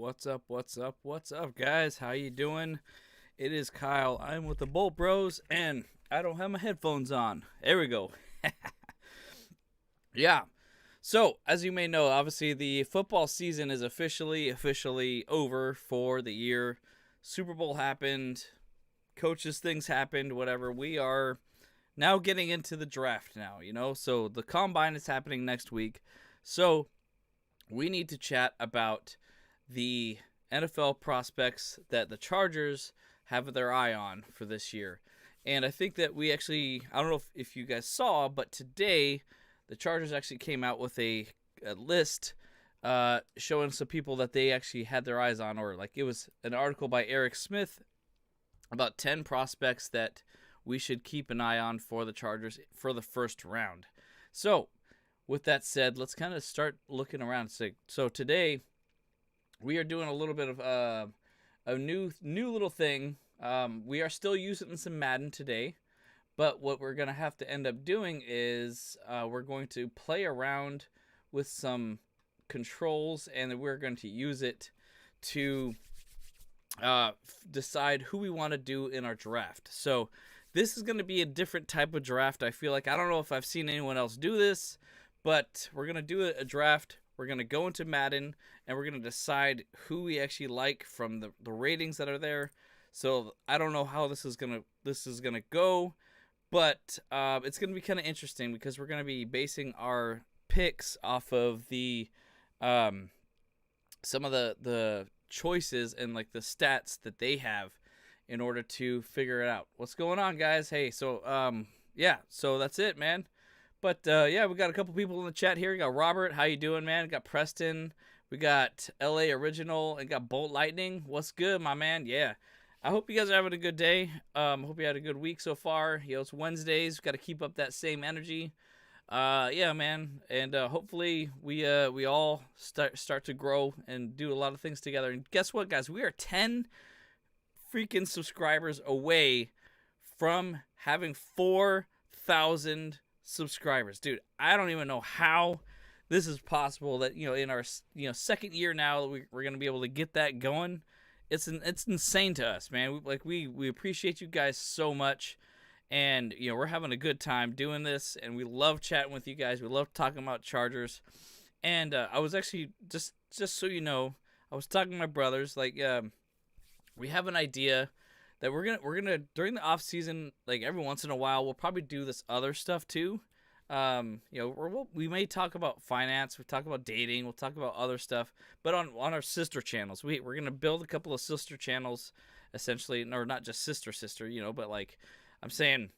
What's up? What's up? What's up, guys? How you doing? It is Kyle. I'm with the Bolt Bros, and I don't have my headphones on. There we go. Yeah. So, as you may know, obviously the football season is officially over for the year. Super Bowl happened. Coaches things happened. Whatever. We are now getting into the draft now. So the combine is happening next week. So we need to chat about the NFL prospects that the Chargers have their eye on for this year. And I think that I don't know if you guys saw, but today the Chargers actually came out with a list showing some people that they actually had their eyes on, or like it was an article by Eric Smith about 10 prospects that we should keep an eye on for the Chargers for the first round. So with that said, let's kind of start looking around. So today we are doing a little bit of a new little thing. We are still using some Madden today, but what we're going to have to end up doing is we're going to play around with some controls, and we're going to use it to decide who we want to do in our draft. So this is going to be a different type of draft. I feel like I don't know if I've seen anyone else do this, but we're going to do a draft. We're going to go into Madden, and we're going to decide who we actually like from the ratings that are there. So I don't know how this is gonna go, but it's going to be kind of interesting because we're going to be basing our picks off of the some of the choices and like the stats that they have in order to figure it out. What's going on, guys? Hey, so so that's it, man. But we got a couple people in the chat here. We got Robert, how you doing, man? We got Preston, we got LA Original, and got Bolt Lightning. What's good, my man? Yeah, I hope you guys are having a good day. Hope you had a good week so far. It's Wednesdays. Got to keep up that same energy. Man, and hopefully we all start to grow and do a lot of things together. And guess what, guys? We are 10 freaking subscribers away from having 4,000 subscribers. Dude, I don't even know how this is possible that in our second year now we're going to be able to get that going. It's insane to us, man. We appreciate you guys so much, and we're having a good time doing this, and we love chatting with you guys. We love talking about Chargers. And I was actually just so you know, I was talking to my brothers, we have an idea that we're gonna during the off season, like every once in a while, we'll probably do this other stuff too. We may talk about finance, we talk about dating, we'll talk about other stuff, but on our sister channels, we're gonna build a couple of sister channels, essentially, or not just sister, but like I'm saying,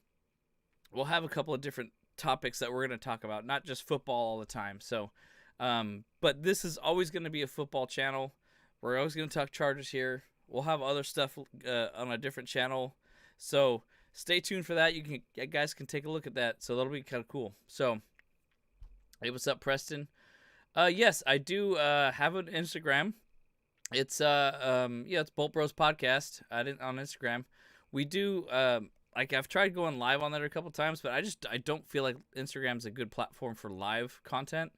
we'll have a couple of different topics that we're gonna talk about, not just football all the time. So, but this is always gonna be a football channel. We're always gonna talk Chargers here. We'll have other stuff on a different channel, so stay tuned for that. You guys can take a look at that. So that'll be kind of cool. So, hey, what's up, Preston? Yes, I do have an Instagram. It's it's Bolt Bros Podcast. On Instagram. We do I've tried going live on there a couple times, but I don't feel like Instagram's a good platform for live content.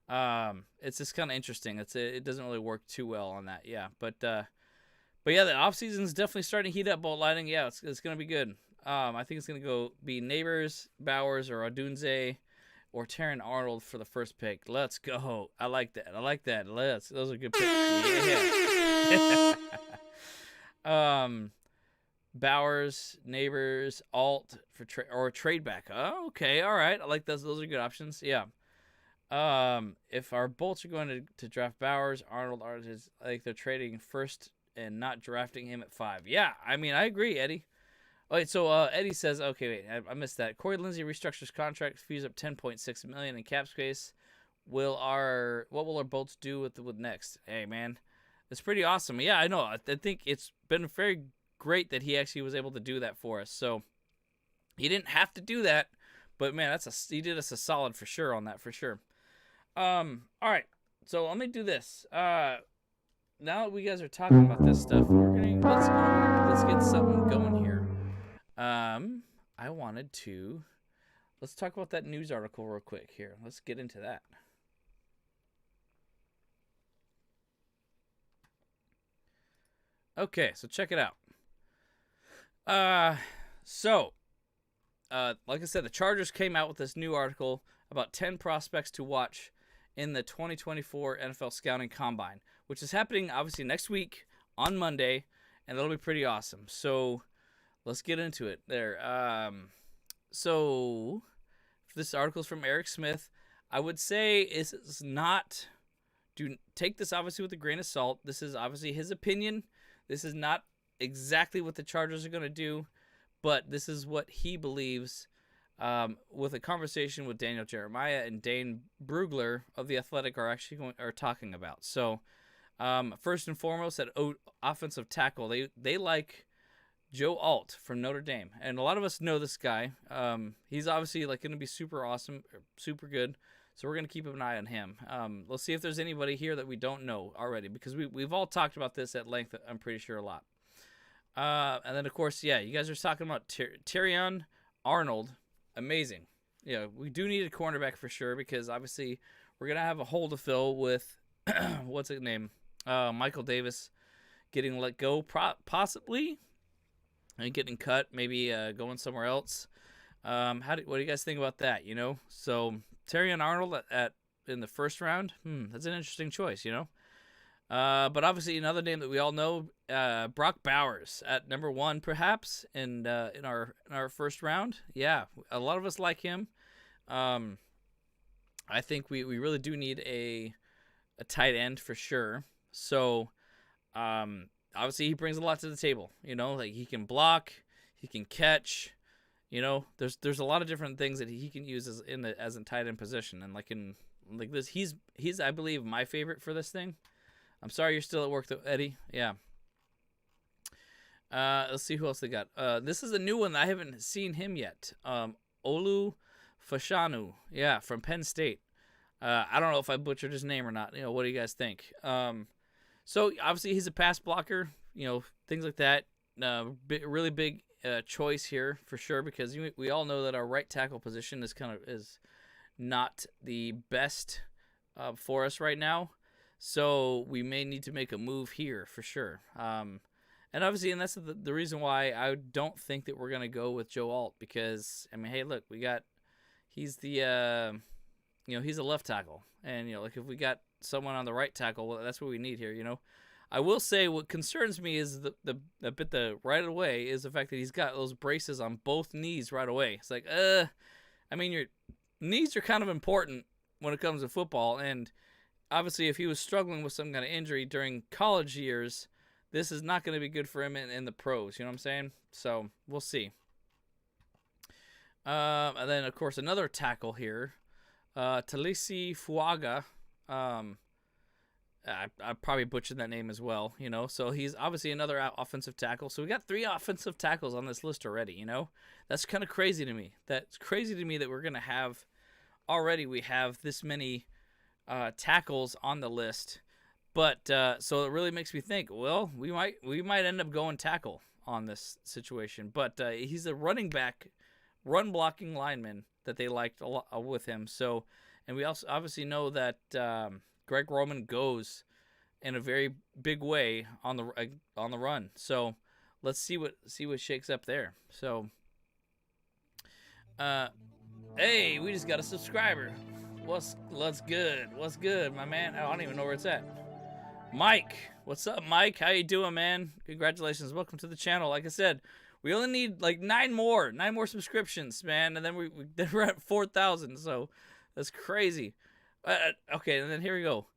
It's just kind of interesting. It doesn't really work too well on that. Yeah, but yeah, the off season is definitely starting to heat up. Bolt Lighting, yeah, it's gonna be good. I think it's gonna be Neighbors, Bowers, or Odunze, or Terran Arnold for the first pick. Let's go. I like that. Those are good picks. Yeah. Bowers, Neighbors, Alt or trade back. Oh, okay, all right. I like those. Those are good options. Yeah. If our Bolts are going to draft Bowers, Arnold is like they're trading first and not drafting him at 5. Yeah, I mean, I agree, Eddie. All right, so Eddie says, okay, wait, I missed that. Corey Lindsey restructures contract, frees up $10.6 million in cap space. What will our Bolts do with next? Hey, man, it's pretty awesome. Yeah, I know. I think it's been very great that he actually was able to do that for us. So he didn't have to do that, but man, he did us a solid for sure on that, for sure. All right, so let me do this. Now that we guys are talking about this stuff, let's get something going here. Let's talk about that news article real quick here. Let's get into that. Okay, so check it out. So like I said, the Chargers came out with this new article about 10 prospects to watch in the 2024 NFL Scouting Combine, which is happening obviously next week on Monday, and that'll be pretty awesome. So let's get into it there. So this article is from Eric Smith. I would say is not, take this obviously with a grain of salt. This is obviously his opinion. This is not exactly what the Chargers are going to do, but this is what he believes with a conversation with Daniel Jeremiah and Dane Brugler of The Athletic are talking about. So first and foremost, at offensive tackle, they like Joe Alt from Notre Dame. And a lot of us know this guy. He's obviously like going to be super awesome, super good. So we're going to keep an eye on him. Let's see if there's anybody here that we don't know already, because we've all talked about this at length, I'm pretty sure, a lot. And then, of course, yeah, you guys are talking about Terrion Arnold. Amazing. Yeah, we do need a cornerback for sure, because obviously we're going to have a hole to fill with, what's his name? Michael Davis getting let go, possibly, and getting cut, maybe going somewhere else. What do you guys think about that, So Terrion Arnold in the first round, that's an interesting choice, But obviously another name that we all know, Brock Bowers at number 1, perhaps in our first round. Yeah, a lot of us like him. I think we really do need a tight end for sure. So obviously he brings a lot to the table. Like he can block, he can catch. There's a lot of different things that he can use as a tight end position, and like this, he's I believe my favorite for this thing. I'm sorry you're still at work though, Eddie. Yeah. Let's see who else they got. This is a new one. I haven't seen him yet. Olu Fashanu. Yeah, from Penn State. I don't know if I butchered his name or not. What do you guys think? So obviously he's a pass blocker. Things like that. Really big choice here for sure, because we all know that our right tackle position is not the best for us right now. So we may need to make a move here for sure. And obviously, and that's the reason why I don't think that we're going to go with Joe Alt, because, hey, look, he's the, he's a left tackle. And, like if we got someone on the right tackle, well, that's what we need here, I will say what concerns me is the right away is the fact that he's got those braces on both knees right away. It's like, your knees are kind of important when it comes to football, and obviously if he was struggling with some kind of injury during college years, this is not going to be good for him in the pros. You know what I'm saying? So we'll see. And then, of course, another tackle here, Talisi Fuaga. I probably butchered that name as well, So he's obviously another offensive tackle. So we got 3 offensive tackles on this list already, That's kind of crazy to me. That's crazy to me that we're going to have already. We have this many tackles on the list. But so it really makes me think, well, we might end up going tackle on this situation. But he's a running back, run blocking lineman that they liked a lot with him. So, and we also obviously know that Greg Roman goes in a very big way on the run. So let's see what shakes up there. So, hey, we just got a subscriber. What's good, my man? I don't even know where it's at. Mike, what's up, Mike? How you doing, man? Congratulations, welcome to the channel. Like I said, we only need like 9 more subscriptions, man, and then we're at 4,000. So that's crazy. Okay, and then here we go.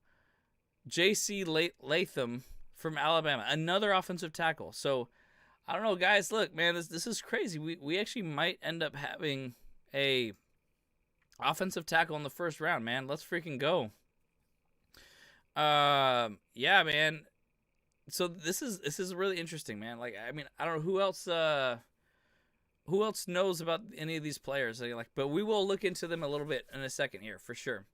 J.C. Latham from Alabama, another offensive tackle. So I don't know, guys. Look, man, this is crazy. We actually might end up having a offensive tackle in the first round, man. Let's freaking go. Yeah, man. So this is really interesting, man. Like, I don't know who else knows about any of these players. But we will look into them a little bit in a second here for sure.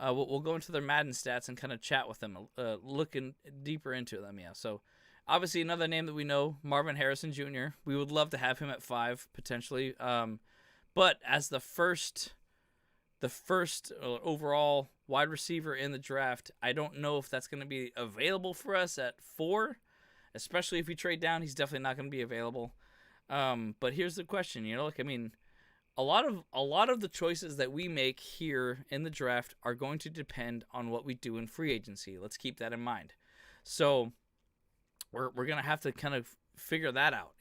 We'll go into their Madden stats and kind of chat with them, looking deeper into them. Yeah. So obviously another name that we know, Marvin Harrison Jr. We would love to have him at 5 potentially. But as the first overall wide receiver in the draft, I don't know if that's going to be available for us at 4. especially if you trade down. He's definitely not going to be available. But here's the question, I mean, a lot of the choices that we make here in the draft are going to depend on what we do in free agency. Let's keep that in mind. So we're going to have to kind of figure that out,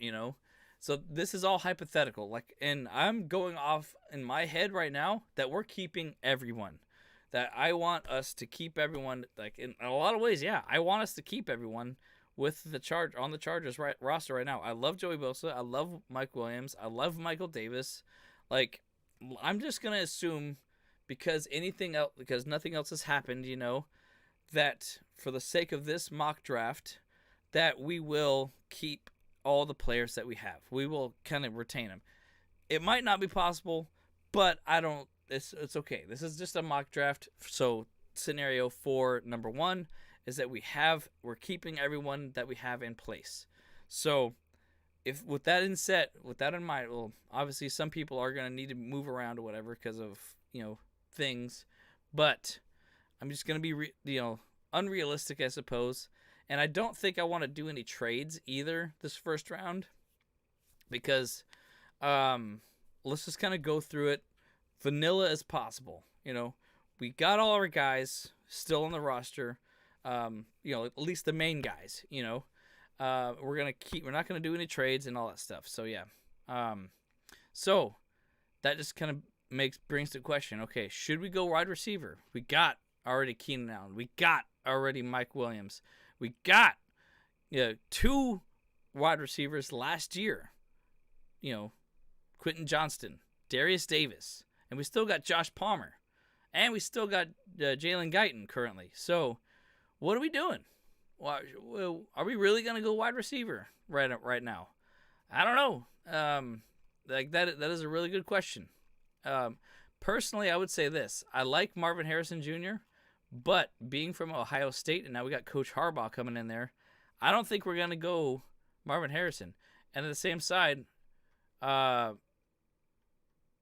So this is all hypothetical. And I'm going off in my head right now that we're keeping everyone. That I want us to keep everyone, in a lot of ways, yeah. I want us to keep everyone with the Chargers roster right now. I love Joey Bosa. I love Mike Williams. I love Michael Davis. I'm just gonna assume because nothing else has happened, that for the sake of this mock draft, that we will keep all the players that we have. We will kind of retain them. It might not be possible, but I don't. It's okay. This is just a mock draft. So scenario for number one is that we're keeping everyone that we have in place. So if with that in mind, well, obviously some people are going to need to move around or whatever because of things, but I'm just going to be unrealistic, I suppose. And I don't think I want to do any trades either this first round because let's just kind of go through it vanilla as possible. We got all our guys still on the roster. At least the main guys. We're not gonna do any trades and all that stuff. So yeah. So that just kind of brings the question. Okay, should we go wide receiver? We got already Keenan Allen. We got already Mike Williams. We got 2 wide receivers last year. Quentin Johnston, Darius Davis. And we still got Josh Palmer. And we still got Jalen Guyton currently. So, what are we doing? Are we really going to go wide receiver right now? I don't know. That is a really good question. Personally, I would say this. I like Marvin Harrison Jr., but being from Ohio State, and now we got Coach Harbaugh coming in there, I don't think we're going to go Marvin Harrison. And at the same side,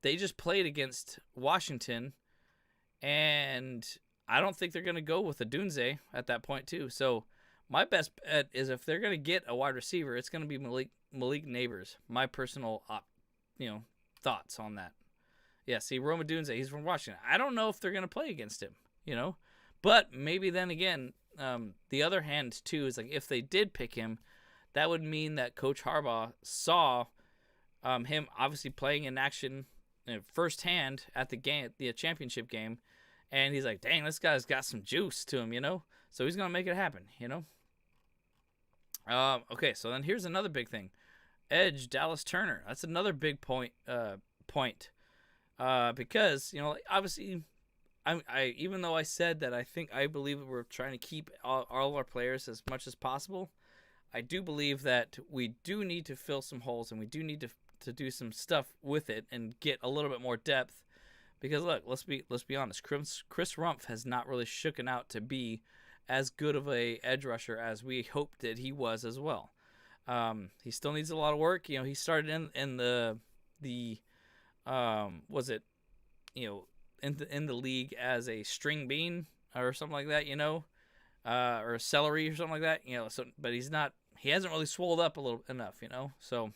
they just played against Washington, and I don't think they're going to go with a Dunze at that point too. So my best bet is if they're going to get a wide receiver, it's going to be Malik Neighbors. My personal, thoughts on that. Yeah, see, Rome Odunze, he's from Washington. I don't know if they're going to play against him, But maybe then again, the other hand too is if they did pick him, that would mean that Coach Harbaugh saw him obviously playing in action firsthand at the championship game, and he's like, dang, this guy's got some juice to him, So he's going to make it happen, Okay, so then here's another big thing. Edge, Dallas Turner. That's another big point. Because, obviously, I even though I said that I believe we're trying to keep all of our players as much as possible, I do believe that we do need to fill some holes, and we do need to do some stuff with it and get a little bit more depth. Because look, let's be honest, Chris Rumpf has not really shooken out to be as good of a edge rusher as we hoped that he was as well. He still needs a lot of work. He started in the in the league as a string bean or something like that, or a celery or something like that, So, but he hasn't really swelled up enough, So,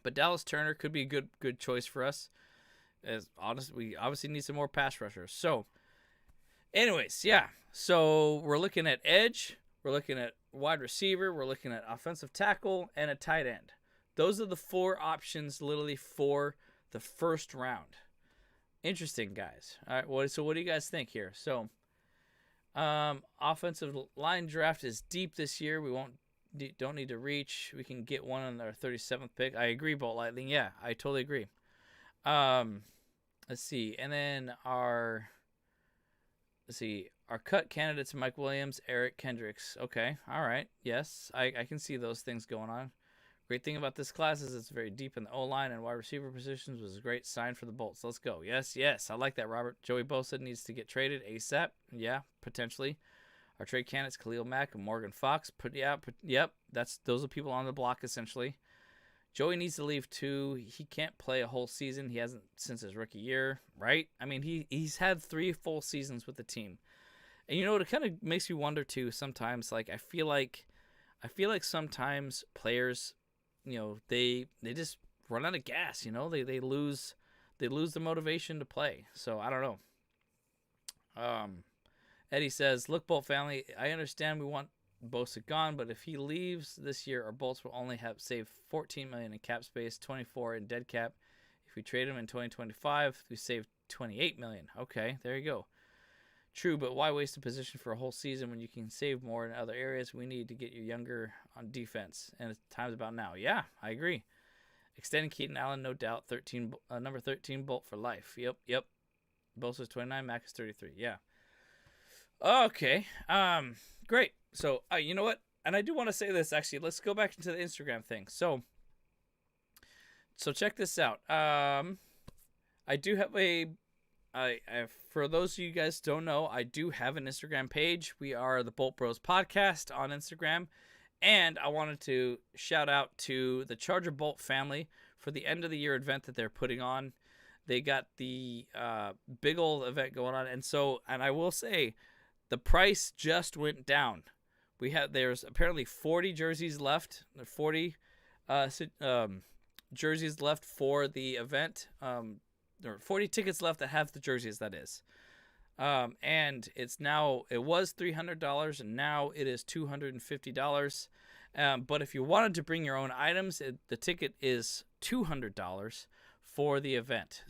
but Dallas Turner could be a good choice for us. We obviously need some more pass rushers. So, anyways, yeah. So we're looking at edge, we're looking at wide receiver, we're looking at offensive tackle, and a tight end. Those are the 4 options, literally, for the first round. Interesting, guys. All right. So what do you guys think here? So, offensive line draft is deep this year. We don't need to reach. We can get one on our 37th pick. I agree, Bolt Lightning. Yeah, I totally agree. Let's see. And then our cut candidates: Mike Williams, Eric Kendricks. Okay. All right. Yes, I can see those things going on. Great thing about this class is it's very deep in the O-line and wide receiver positions. Was a great sign for the Bolts. Let's go. Yes. I like that, Robert. Joey Bosa needs to get traded ASAP. Yeah, potentially. Our trade candidates: Khalil Mack and Morgan Fox. Yep. Those are people on the block essentially. Joey needs to leave too. He can't play a whole season. He hasn't since his rookie year, right? I mean, he's had 3 full seasons with the team. And it kind of makes you wonder too sometimes. I feel like I feel like sometimes players, they just run out of gas. They lose the motivation to play. So I don't know. Eddie says, "Look, Bolt family, I understand we want Bosa gone, but if he leaves this year, our Bolts will only have saved $14 million in cap space, 24 in dead cap. If we trade him in 2025, we save $28 million. Okay, there you go. True, but why waste a position for a whole season when you can save more in other areas? We need to get you younger on defense, and it's time's about now." Yeah, I agree. Extending Keaton Allen, no doubt. Number 13 Bolt for life. Yep. Bosa's 29, Mac is 33. Yeah. Okay. Great. So, you know what? And I do want to say this, actually. Let's go back into the Instagram thing. So check this out. I do have for those of you guys don't know, I do have an Instagram page. We are the Bolt Bros Podcast on Instagram. And I wanted to shout out to the Charger Bolt family for the end of the year event that they're putting on. They got the big old event going on. And I will say, the price just went down. There's apparently 40 jerseys left. 40 jerseys left for the event. There are 40 tickets left that have the jerseys, that is. And it was $300 and now it is $250. But if you wanted to bring your own items, the ticket is $200 for the event.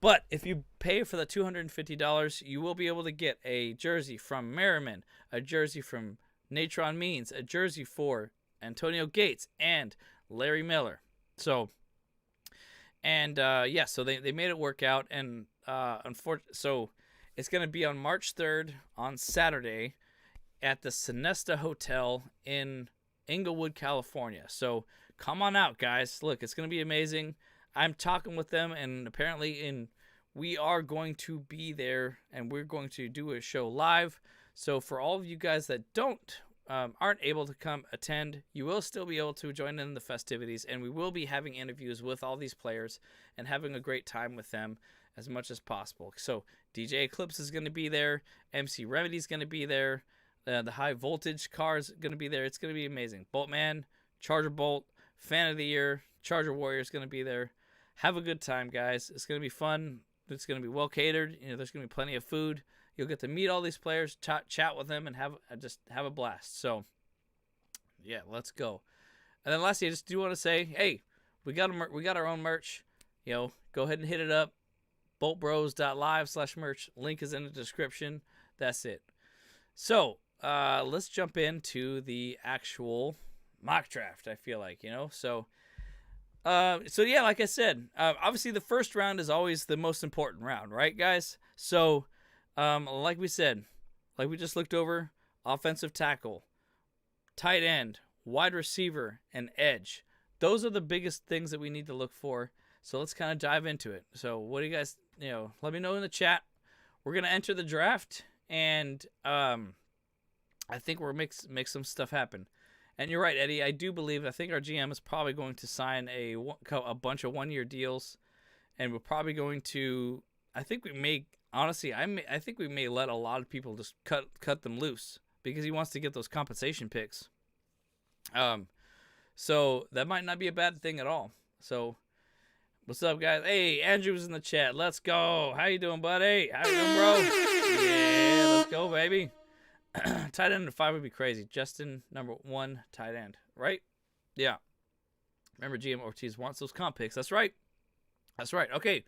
But if you pay for the $250, you will be able to get a jersey from Merriman, a jersey from Natron Means, a jersey for Antonio Gates and Larry Miller. So they made it work out, and so it's going to be on March 3rd on Saturday at the Sonesta Hotel in Inglewood, California. So come on out, guys. Look, it's going to be amazing. I'm talking with them, and apparently we are going to be there, and we're going to do a show live. So for all of you guys that aren't able to come attend, you will still be able to join in the festivities, and we will be having interviews with all these players and having a great time with them as much as possible. So DJ Eclipse is going to be there, MC Remedy is going to be there, the High Voltage car is going to be there. It's going to be amazing. Boltman, Charger Bolt, Fan of the Year, Charger Warrior is going to be there. Have a good time, guys. It's going to be fun. It's going to be well catered. There's going to be plenty of food. You'll get to meet all these players, chat with them, and have a blast. So, yeah, let's go. And then lastly, I just do want to say, hey, we got our own merch. Go ahead and hit it up. boltbros.live/merch. Link is in the description. That's it. So, let's jump into the actual mock draft. I feel like, So yeah, like I said, obviously the first round is always the most important round, right, guys? So, like we said, like we just looked over, offensive tackle, tight end, wide receiver, and edge. Those are the biggest things that we need to look for. So let's kind of dive into it. So what do you guys, let me know in the chat. We're going to enter the draft, and I think we'll make some stuff happen. And you're right, Eddie. I think our GM is probably going to sign a bunch of one-year deals, and we're probably going to. I think we may let a lot of people just cut them loose because he wants to get those compensation picks. So that might not be a bad thing at all. So, what's up, guys? Hey, Andrew's in the chat. Let's go. How you doing, buddy? How you doing, bro? Yeah, let's go, baby. Tight end 5 would be crazy. Justin, number 1 tight end, right? Yeah. Remember, GM Ortiz wants those comp picks. That's right. Okay,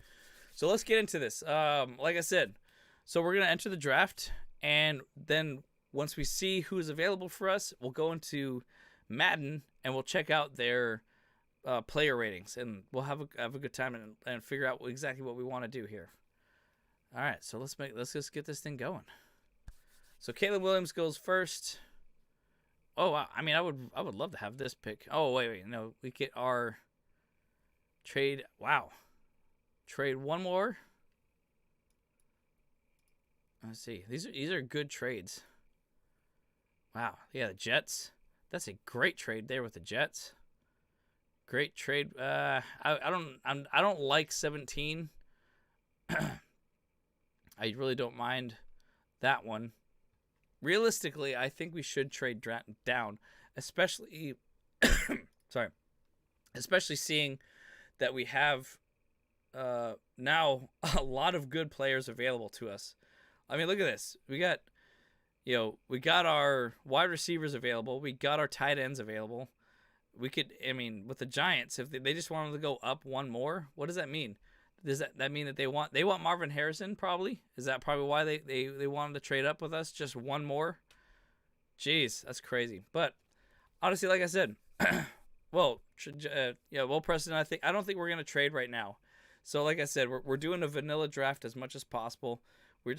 so let's get into this. Like I said, so we're gonna enter the draft, and then once we see who's available for us, we'll go into Madden and we'll check out their player ratings, and we'll have a good time and figure out exactly what we want to do here. All right, so let's just get this thing going. So Caleb Williams goes first. Oh, wow. I mean, I would love to have this pick. Oh, wait. No, we get our trade. Wow. Trade one more. Let's see. These are good trades. Wow. Yeah, the Jets. That's a great trade there with the Jets. Great trade. I don't like 17. I really don't mind that one. realistically, I think we should trade down, especially sorry, especially seeing that we have now a lot of good players available to us. I mean, look at this. We got our wide receivers available. We got our tight ends available. We could, I mean, with the Giants, if they just wanted to go up one more, what does that mean? Does that mean that they want Marvin Harrison? Probably. Is that probably why they wanted to trade up with us? Just one more? Jeez, that's crazy. But honestly, like I said, well, Preston, I don't think we're gonna trade right now. So like I said, we're doing a vanilla draft as much as possible. We're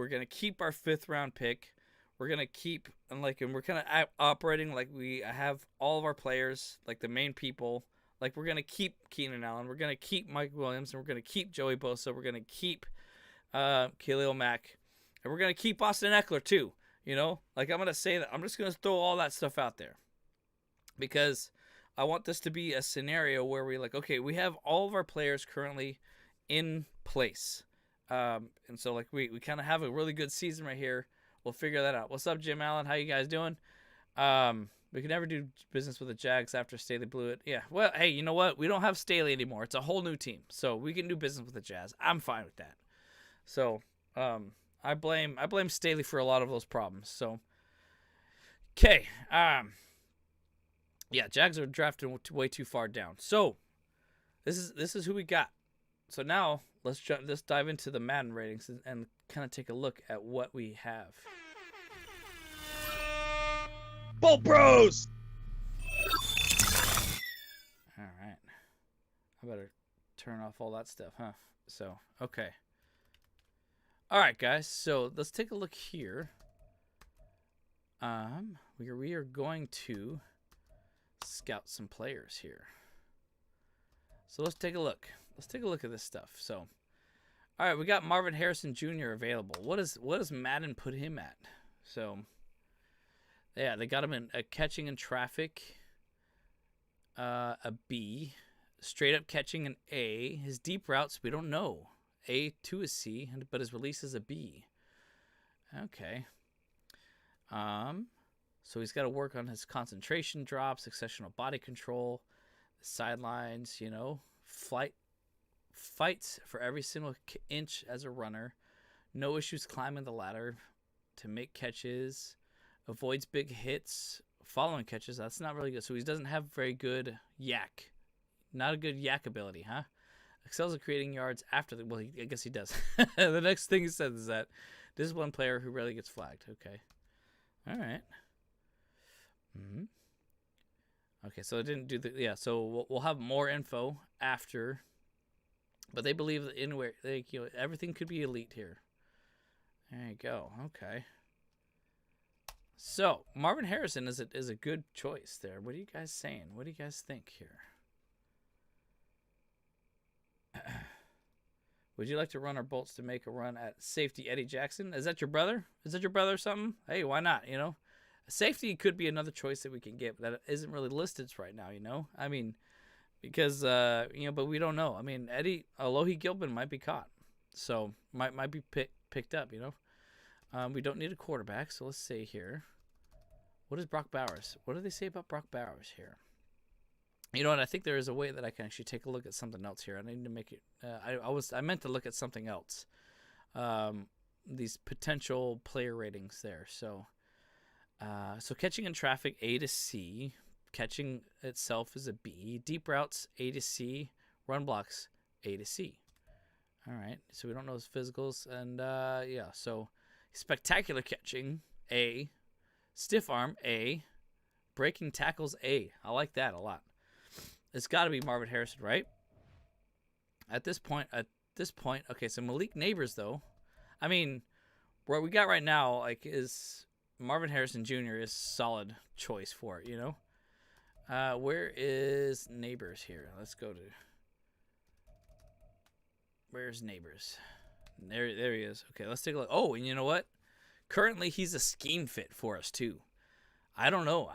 gonna keep our 5th round pick. We're gonna keep and we're kind of operating like we have all of our players, like the main people. Like we're gonna keep Keenan Allen, we're gonna keep Mike Williams, and we're gonna keep Joey Bosa. We're gonna keep Khalil Mack, and we're gonna keep Austin Eckler too. You know, like I'm gonna say that I'm just gonna throw all that stuff out there because I want this to be a scenario where we have all of our players currently in place, and so we kind of have a really good season right here. We'll figure that out. What's up, Jim Allen? How you guys doing? We can never do business with the Jags after Staley blew it. Yeah, well, hey, you know what? We don't have Staley anymore. It's a whole new team, so we can do business with the Jazz. I'm fine with that. So, I blame Staley for a lot of those problems. So, okay, yeah, Jags are drafted way too far down. So, this is who we got. So now let's dive into the Madden ratings and kind of take a look at what we have. Bolt Bros! All right. I better turn off all that stuff, huh? So, okay. All right, guys. So, let's take a look here. We are going to scout some players here. So, let's take a look. Let's take a look at this stuff. So, all right, we got Marvin Harrison Jr. available. What does Madden put him at? So, yeah, they got him in a catching in traffic, a B, straight up catching an A. His deep routes, we don't know. A to a C, but his release is a B. Okay. So he's got to work on his concentration drops, successional body control, the sidelines, fights for every single inch as a runner, no issues climbing the ladder to make catches, avoids big hits following catches. That's not really good. So he doesn't have very good yak. Not a good yak ability, huh? Excels at creating yards after the... Well, I guess he does. The next thing he says is that this is one player who rarely gets flagged. Okay. All right. Mm-hmm. Okay, so it didn't do the... Yeah, so we'll have more info after... But they believe that anywhere, everything could be elite here. There you go. Okay. So Marvin Harrison is a good choice there. What are you guys saying? What do you guys think here? Would you like to run our bolts to make a run at safety Eddie Jackson? Is that your brother? Is that your brother or something? Hey, why not? Safety could be another choice that we can get, but that isn't really listed right now. I mean. Because, but we don't know. I mean, Alohi Gilpin might be caught. So, might be picked up, We don't need a quarterback, so let's see here. What is Brock Bowers? What do they say about Brock Bowers here? You know what? I think there is a way that I can actually take a look at something else here. I need to make it... I meant to look at something else. These potential player ratings there. So catching in traffic, A to C... Catching itself is a B. Deep routes, A to C. Run blocks, A to C. All right. So we don't know his physicals. And, yeah. So spectacular catching, A. Stiff arm, A. Breaking tackles, A. I like that a lot. It's got to be Marvin Harrison, right? At this point. Okay, so Malik Neighbors, though. I mean, what we got right now, is Marvin Harrison Jr. is solid choice for it, where is Neighbors here? Let's go to... Where's Neighbors? There he is. Okay, let's take a look. Oh, and you know what? Currently, he's a scheme fit for us, too. I don't know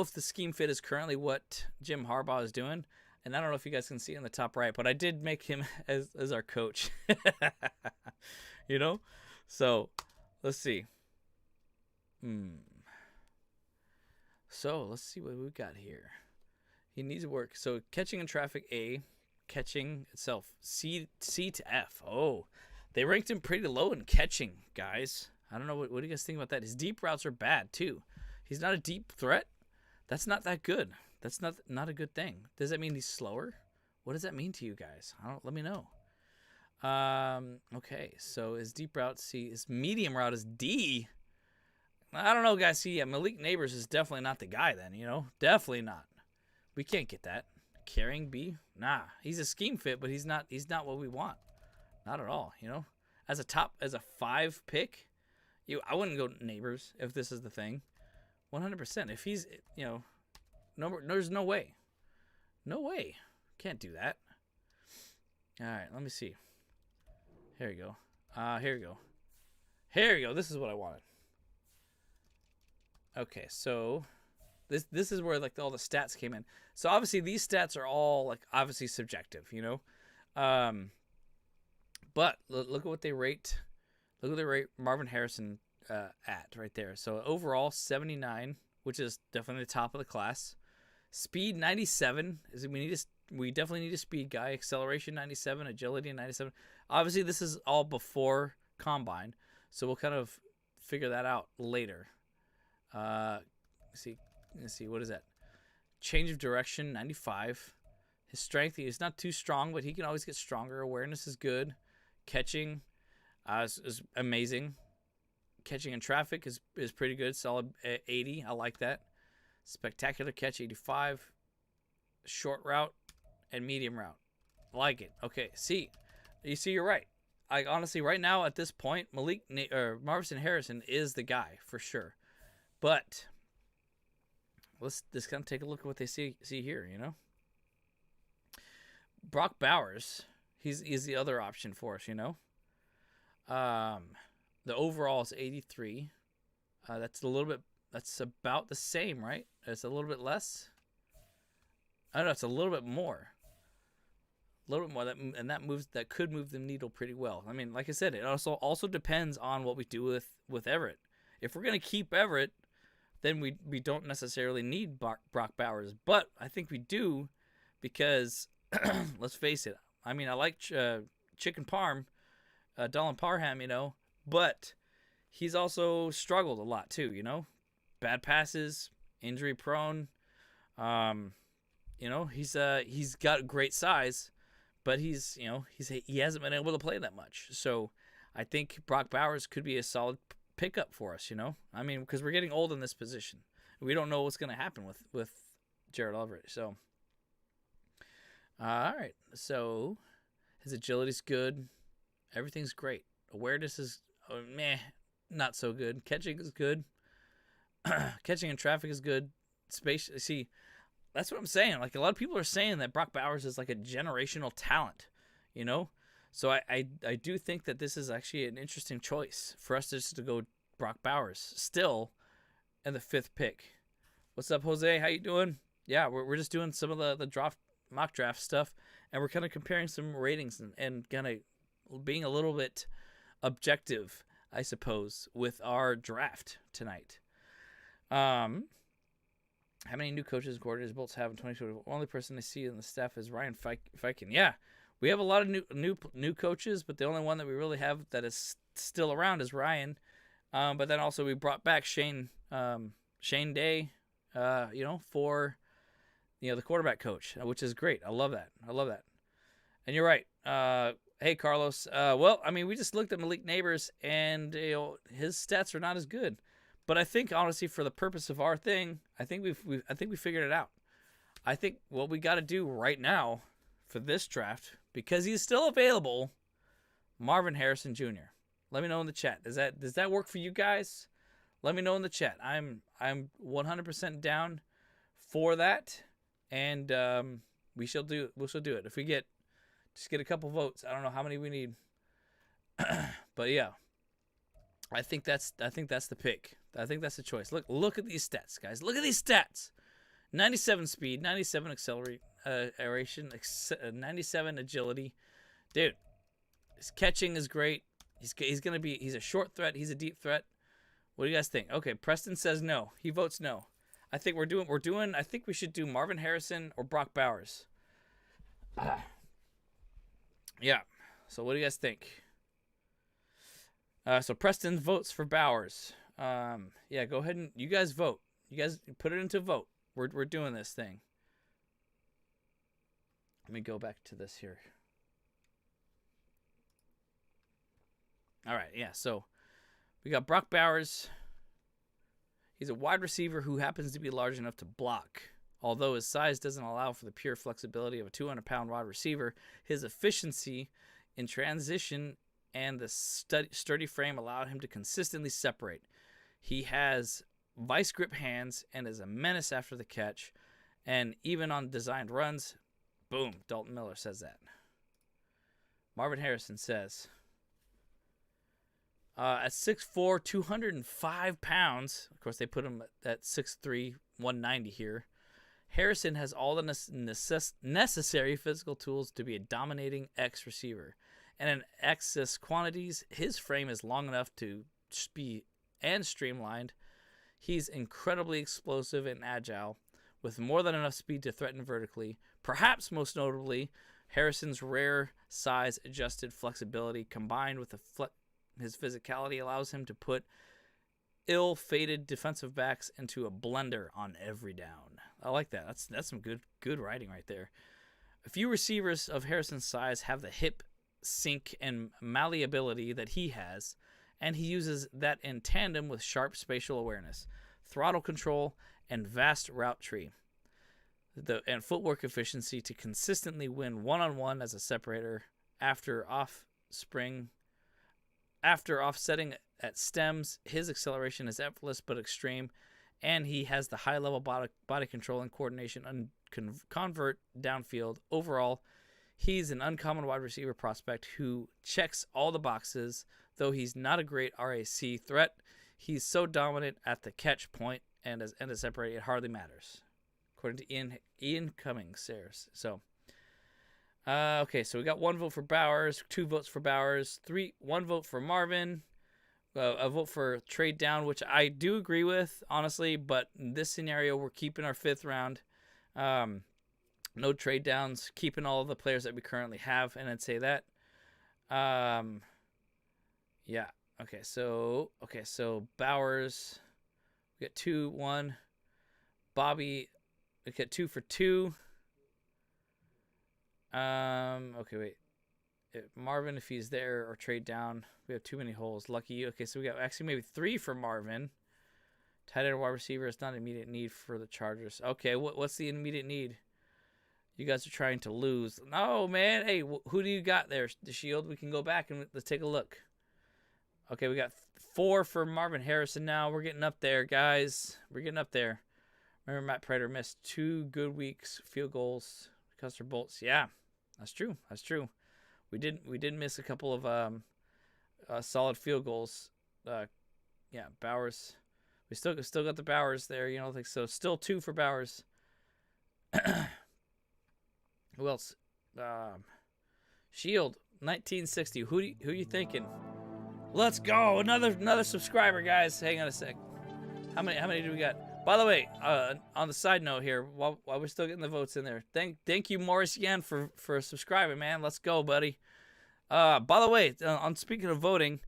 if the scheme fit is currently what Jim Harbaugh is doing. And I don't know if you guys can see in the top right, but I did make him as our coach. So, let's see. So let's see what we got here. He needs work. So catching in traffic A, catching itself C to F. Oh, they ranked him pretty low in catching, guys. I don't know what do you guys think about that. His deep routes are bad too. He's not a deep threat. That's not that good. That's not a good thing. Does that mean he's slower? What does that mean to you guys? Let me know. Okay, so his deep route C, his medium route is D. I don't know, guys. See, Malik Neighbors is definitely not the guy then, Definitely not. We can't get that. Carrying B? Nah. He's a scheme fit, but he's not what we want. Not at all, As a 5 pick, I wouldn't go Neighbors if this is the thing. 100%. If he's, there's no way. No way. Can't do that. All right, let me see. Here we go. Here we go. Here we go. This is what I wanted. Okay, so this is where like all the stats came in. So obviously these stats are all like obviously subjective, But look at what they rate. Look at they rate Marvin Harrison at right there. So overall 79, which is definitely the top of the class. Speed 97 we definitely need a speed guy. Acceleration 97, agility 97. Obviously this is all before combine, so we'll kind of figure that out later. Let's see, what is that? Change of direction 95. His strength, he's not too strong, but he can always get stronger. Awareness is good. Catching is amazing. Catching in traffic is pretty good. Solid 80. I like that. Spectacular catch 85. Short route and medium route. I like it. Okay, you see, you're right. I honestly, right now at this point, Marvin Harrison is the guy for sure. But let's just kind of take a look at what they see here. Brock Bowers, he's the other option for us. The overall is 83. That's about the same, right? It's a little bit less. I don't know. It's a little bit more. A little bit more. That could move the needle pretty well. I mean, like I said, it also depends on what we do with Everett. If we're gonna keep Everett, then we don't necessarily need Brock Bowers, but I think we do because let's face it. I mean, I like Chicken Parm, Dolan Parham, but he's also struggled a lot too. Bad passes, injury prone. He's got great size, but he hasn't been able to play that much. So I think Brock Bowers could be a solid pickup for us. I mean, because we're getting old in this position. We don't know what's going to happen with Jared Everett. So, all right. So his agility's good. Everything's great. Awareness is not so good. Catching is good. Catching in traffic is good. That's what I'm saying. Like, a lot of people are saying that Brock Bowers is like a generational talent, So I do think that this is actually an interesting choice for us just to go Brock Bowers still in the 5th pick. What's up, Jose? How you doing? Yeah, we're just doing some of the mock draft stuff, and we're kind of comparing some ratings and kind of being a little bit objective, I suppose, with our draft tonight. How many new coaches and coordinators Bolts have in 2020? The only person I see in the staff is Ryan Fiken. Yeah, we have a lot of new coaches, but the only one that we really have that is still around is Ryan. But then also we brought back Shane Day, for the quarterback coach, which is great. I love that. And you're right. Hey, Carlos. Well, I mean, we just looked at Malik Neighbors, and his stats are not as good. But I think, honestly, for the purpose of our thing, I think we figured it out. I think what we got to do right now for this draft, because he's still available, Marvin Harrison Jr. Let me know in the chat. Does that work for you guys? Let me know in the chat. I'm 100% down for that, and we shall do it. If we get a couple votes, I don't know how many we need, but yeah. I think that's the pick. I think that's the choice. Look at these stats, guys. Look at these stats. 97 speed, 97 acceleration, 97 agility. Dude, his catching is great. He's a short threat. He's a deep threat. What do you guys think? Okay, Preston says no. He votes no. I think I think we should do Marvin Harrison or Brock Bowers. Yeah. So what do you guys think? So Preston votes for Bowers. Yeah, go ahead and you guys vote. You guys put it into vote. We're doing this thing. Let me go back to this here. All right, yeah. So we got Brock Bowers. He's a wide receiver who happens to be large enough to block. Although his size doesn't allow for the pure flexibility of a 200-pound wide receiver, his efficiency in transition and the sturdy frame allowed him to consistently separate. He has vice grip hands and is a menace after the catch. And even on designed runs, boom, Dalton Miller says that. Marvin Harrison says, at 6'4", 205 pounds, of course they put him at 6'3", 190 here, Harrison has all the necessary physical tools to be a dominating X receiver. And in excess quantities, his frame is long enough to be and streamlined. He's incredibly explosive and agile, with more than enough speed to threaten vertically. Perhaps most notably, Harrison's rare size-adjusted flexibility combined with his physicality allows him to put ill-fated defensive backs into a blender on every down. I like that. That's some good writing right there. A few receivers of Harrison's size have the hip sink and malleability that he has, and he uses that in tandem with sharp spatial awareness, throttle control, and vast route tree, and footwork efficiency to consistently win one-on-one as a separator after offsetting at stems. His acceleration is effortless but extreme, and he has the high-level body control and coordination and convert downfield. Overall, he's an uncommon wide receiver prospect who checks all the boxes. Though he's not a great RAC threat, he's so dominant at the catch point and as a separator, it hardly matters, according to Ian Cummings. So, okay, so we got 1 vote for Bowers, 2 votes for Bowers, 1 vote for Marvin, a vote for trade down, which I do agree with, honestly, but in this scenario, we're keeping our 5th round. No trade downs, keeping all of the players that we currently have, and I'd say that. Yeah. Okay, so Bowers, we got 2-1. Bobby, we got 2 for 2. Okay, wait. Marvin, if he's there, or trade down. We have too many holes. Lucky you. Okay, so we got actually maybe 3 for Marvin. Tight end or wide receiver. It's not an immediate need for the Chargers. Okay, what's the immediate need? You guys are trying to lose. No, man. Hey, who do you got there, the Shield? We can go back and let's take a look. Okay, we got 4 for Marvin Harrison now. We're getting up there, guys. We're getting up there. Remember, Matt Prater missed 2 good weeks, field goals, Custer Bolts. Yeah, that's true. That's true. We did miss a couple of solid field goals. Yeah, Bowers. We still got the Bowers there. You know, like so. Still 2 for Bowers. Who else? Shield 1960. Who you thinking? Let's go. Another subscriber, guys. Hang on a sec. How many do we got? By the way, on the side note here, while we're still getting the votes in there, thank you, Morris, again for subscribing, man. Let's go, buddy. By the way, on speaking of voting,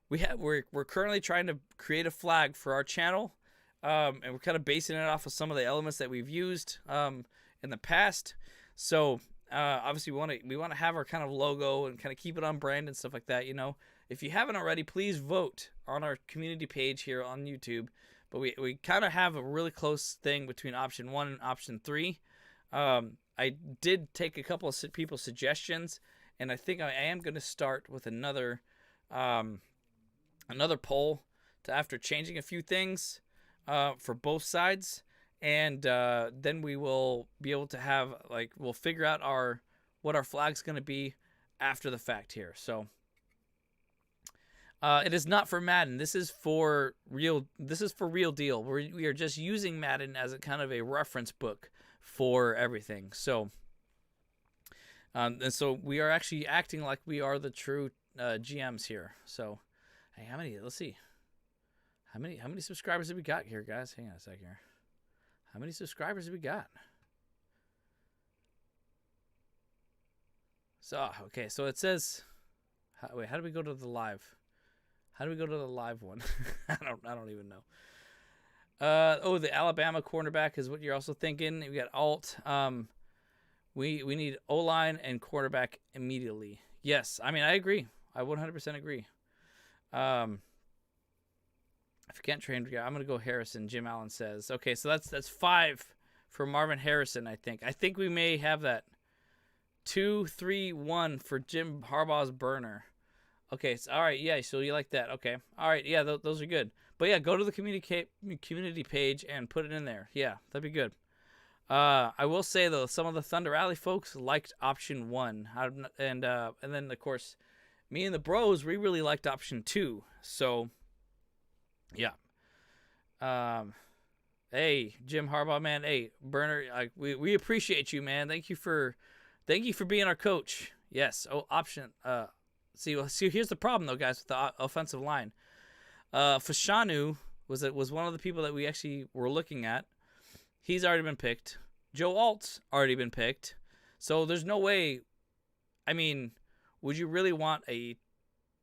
we're currently trying to create a flag for our channel, and we're kind of basing it off of some of the elements that we've used in the past. So obviously we want to have our kind of logo and kind of keep it on brand and stuff like that. You know, if you haven't already, please vote on our community page here on YouTube. But we kind of have a really close thing between option 1 and option 3. I did take a couple of people's suggestions, and I think I am going to start with another poll after changing a few things for both sides, and then we will be able to have we'll figure out what our flag's going to be after the fact here. So. It is not for Madden. This is for real. This is for real deal. We are just using Madden as a kind of a reference book for everything. So, and so we are actually acting like we are the true GMs here. So, hey, how many? Let's see. How many subscribers have we got here, guys? Hang on a sec here. How many subscribers have we got? So, okay, so it says, wait, how do we go to the live? How do we go to the live one? I don't even know. The Alabama cornerback is what you're also thinking. We got alt. We need O-line and quarterback immediately. Yes, I mean I agree. I 100% agree. If you can't train, I'm gonna go Harrison. Jim Allen says. Okay, so that's 5 for Marvin Harrison. I think we may have that 2-3-1 for Jim Harbaugh's burner. Okay, so, all right, yeah, so you like that. Okay, all right, yeah, those are good. But yeah, go to the community page and put it in there. Yeah, that'd be good. I will say though, some of the Thunder Alley folks liked option 1, and then of course, me and the bros, we really liked option 2. So, yeah. Hey, Jim Harbaugh, man. Hey, Burner, we appreciate you, man. Thank you for being our coach. Yes. Oh, option. See, here's the problem though, guys, with the offensive line. Fashanu was one of the people that we actually were looking at. He's already been picked. Joe Alt's already been picked. So there's no way. I mean, would you really want a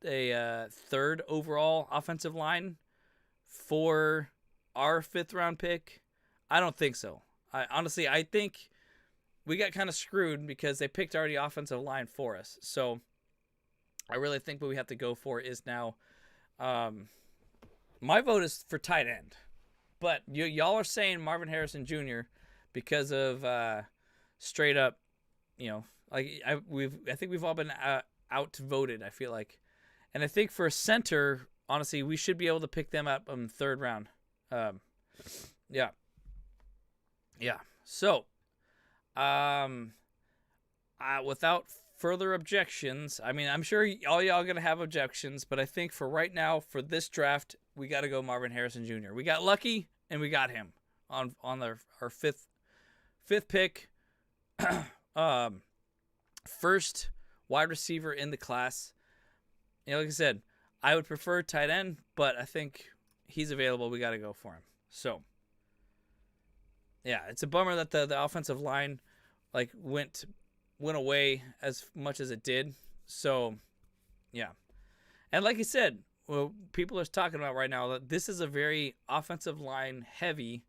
third overall offensive line for our 5th round pick? I don't think so. I think we got kind of screwed because they picked already offensive line for us. So I really think what we have to go for is now. My vote is for tight end, but y'all are saying Marvin Harrison Jr. because of straight up, like I think we've all been outvoted. I feel like, and I think for a center, honestly, we should be able to pick them up in the 3rd round. Yeah. So, without further objections, I mean, I'm sure all y'all gonna have objections, but I think for right now, for this draft, we got to go Marvin Harrison Jr. We got lucky, and we got him on our 5th pick. First wide receiver in the class. Like I said, I would prefer tight end, but I think he's available. We got to go for him. So, yeah, it's a bummer that the offensive line went away as much as it did. So, yeah. And like you said, well, people are talking about right now that this is a very offensive line heavy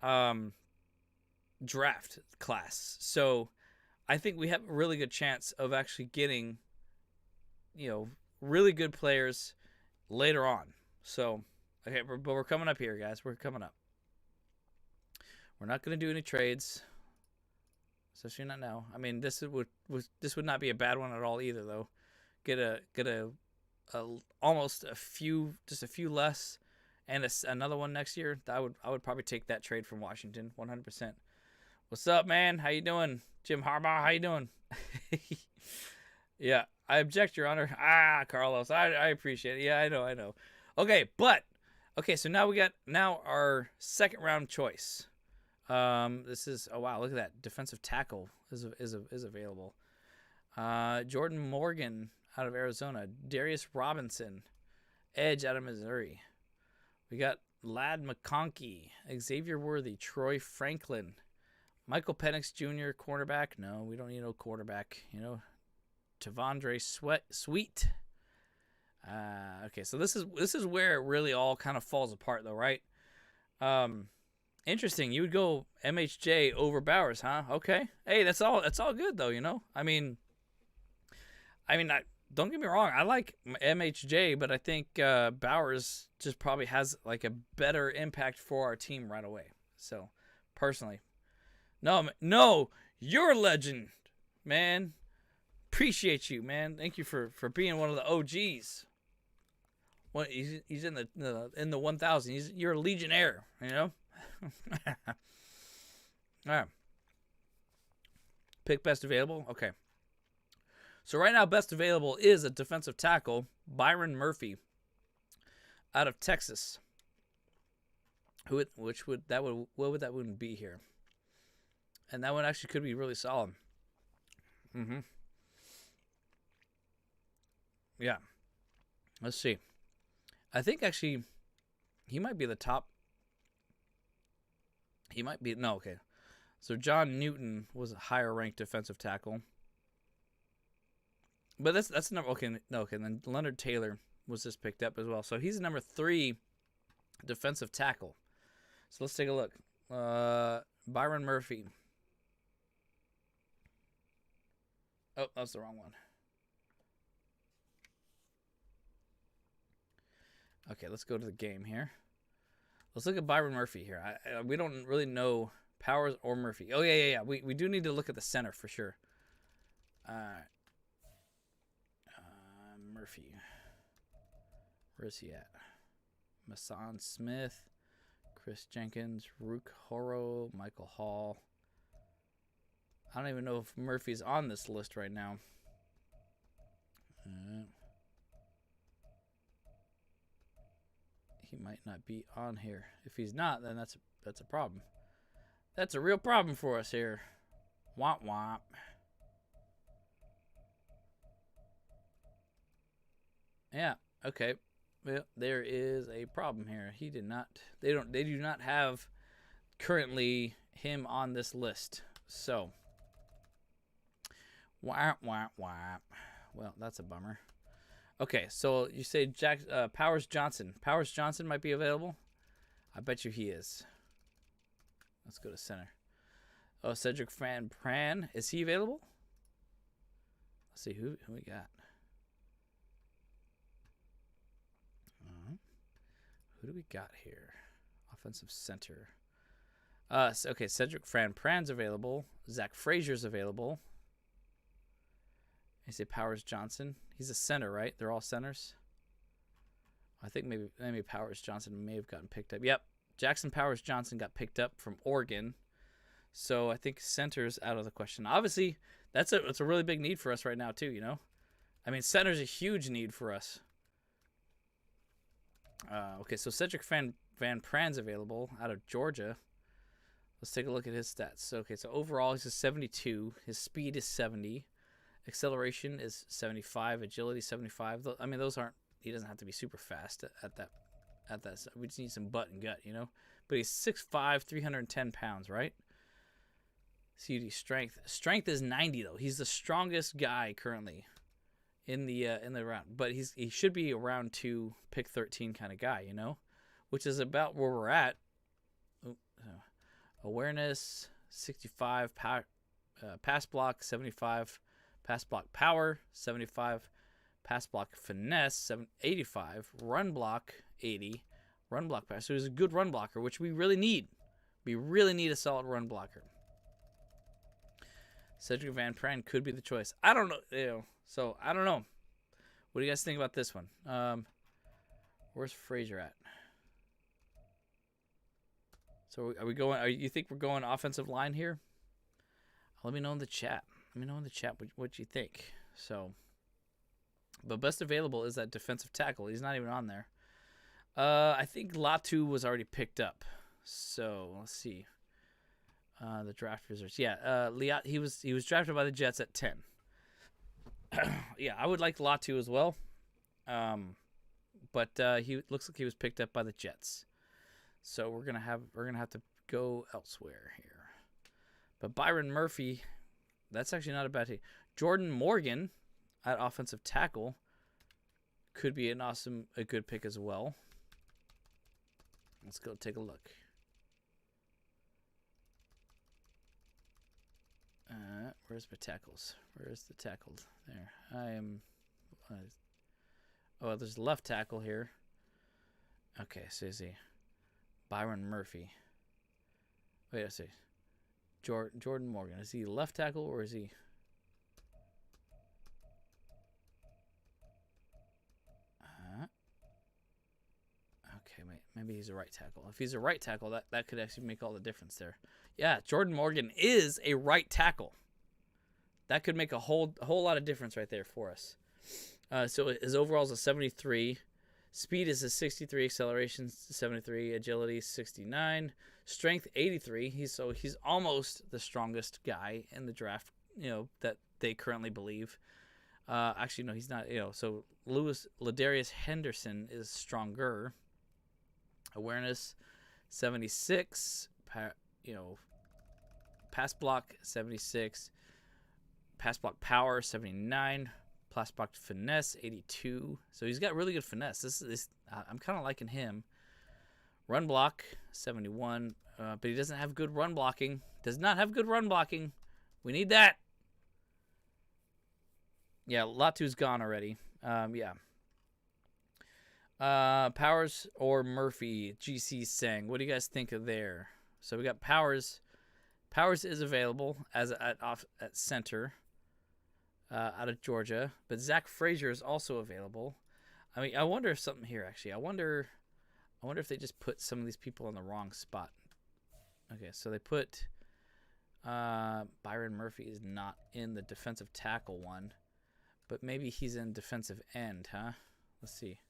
draft class. So I think we have a really good chance of actually getting, really good players later on. So, okay, but we're coming up here, guys. We're coming up. We're not going to do any trades. Especially not now. I mean, this would not be a bad one at all either, though. Get a almost a few less, and another one next year. I would probably take that trade from Washington, 100%. What's up, man? How you doing, Jim Harbaugh? How you doing? Yeah, I object, Your Honor. Carlos, I appreciate it. Yeah, I know. Okay, so now we got our 2nd round choice. This is wow, look at that, defensive tackle is available. Jordan Morgan out of Arizona, Darius Robinson, edge out of Missouri. We got Lad McConkey, Xavier Worthy, Troy Franklin, Michael Penix Jr. cornerback. No, we don't need no quarterback. Tavondre Sweet. Okay, so this is where it really all kind of falls apart, though, right? Interesting. You would go MHJ over Bowers, huh? Okay. Hey, that's all good though, I mean, don't get me wrong. I like MHJ, but I think Bowers just probably has a better impact for our team right away. So, personally, no, you're a legend, man. Appreciate you, man. Thank you for being one of the OGs. He's in the 1000. You're a legionnaire, All right. Pick best available. Okay. So right now, best available is a defensive tackle, Byron Murphy, out of Texas. What would that one be here? And that one actually could be really solid. Yeah. Let's see. I think actually He might be the top. He might be no okay. So John Newton was a higher ranked defensive tackle. But that's number okay. No, okay. Then Leonard Taylor was just picked up as well. So he's number 3 defensive tackle. So let's take a look. Byron Murphy. Oh, that's the wrong one. Okay, let's go to the game here. Let's look at Byron Murphy here. We don't really know Powers or Murphy. Oh, yeah. We do need to look at the center for sure. Murphy. Where is he at? Mason Smith, Chris Jenkins, Rook Horo, Michael Hall. I don't even know if Murphy's on this list right now. He might not be on here. If he's not, then that's a problem. That's a real problem for us here. Womp womp. Yeah. Okay. Well, there is a problem here. He did not. They do not have currently him on this list. So. Womp womp womp. Well, that's a bummer. Okay, so you say Powers Johnson. Powers Johnson might be available. I bet you he is. Let's go to center. Oh, Cedric Van Pran. Is he available? Let's see who we got. Who do we got here? Offensive center. Okay, Cedric Van Pran's available. Zach Frazier's available. I say Powers Johnson. He's a center, right? They're all centers. I think maybe Powers Johnson may have gotten picked up. Yep, Jackson Powers Johnson got picked up from Oregon. So I think center's out of the question. Obviously, it's a really big need for us right now too. You know, I mean, center's a huge need for us. Okay, so Cedric Van Pran's available out of Georgia. Let's take a look at his stats. Okay, so overall he's a 72. His speed is 70. Acceleration is 75. Agility 75. I mean, those aren't. He doesn't have to be super fast at that. We just need some butt and gut, you know. But he's 6'5", 310 pounds, right? CUD strength. Strength is 90 though. He's the strongest guy currently in the round. But he should be a round 2, pick 13 kind of guy, you know, which is about where we're at. Awareness 65. Pass block 75. Pass block power, 75. Pass block finesse, 85. Run block, 80. Run block power. So he's a good run blocker, which we really need. We really need a solid run blocker. Cedric Van Pran could be the choice. I don't know. So I don't know. What do you guys think about this one? Where's Frazier at? So are we going? You think we're going offensive line here? Let me know in the chat. Let me know in the chat what you think. So, but best available is that defensive tackle. He's not even on there. I think Latu was already picked up. So let's see. The draft reserves. Yeah, he was drafted by the Jets at 10. Yeah, I would like Latu as well. But he looks like he was picked up by the Jets. So we're gonna have to go elsewhere here. But Byron Murphy. That's actually not a bad team. Jordan Morgan at offensive tackle could be a good pick as well. Let's go take a look. Where's my tackles? Where's the tackle? There. I am. Oh, there's left tackle here. Okay, so is he Byron Murphy? Wait, let's see. Jordan Morgan. Is he left tackle or is he? Okay, maybe he's a right tackle. If he's a right tackle, that could actually make all the difference there. Yeah, Jordan Morgan is a right tackle. That could make a whole lot of difference right there for us. So his overall is a 73. Speed is a 63. Acceleration 73. Agility 69. Strength 83. He's almost the strongest guy in the draft, you know, that they currently believe. Actually, no, he's not. You know, so Ladarius Henderson is stronger. Awareness 76. Pass block 76. Pass block power 79. Pass block finesse 82. So he's got really good finesse. This I'm kind of liking him. Run block 71. But he doesn't have good run blocking. Does not have good run blocking. We need that. Yeah, Latu's gone already. Yeah. Powers or Murphy, GC Sang. What do you guys think of there? So we got Powers. Powers is available as at center out of Georgia, but Zach Frazier is also available. I mean, I wonder if something here actually. I wonder if they just put some of these people in the wrong spot. Okay, so they put Byron Murphy is not in the defensive tackle one, but maybe he's in defensive end, huh? Let's see.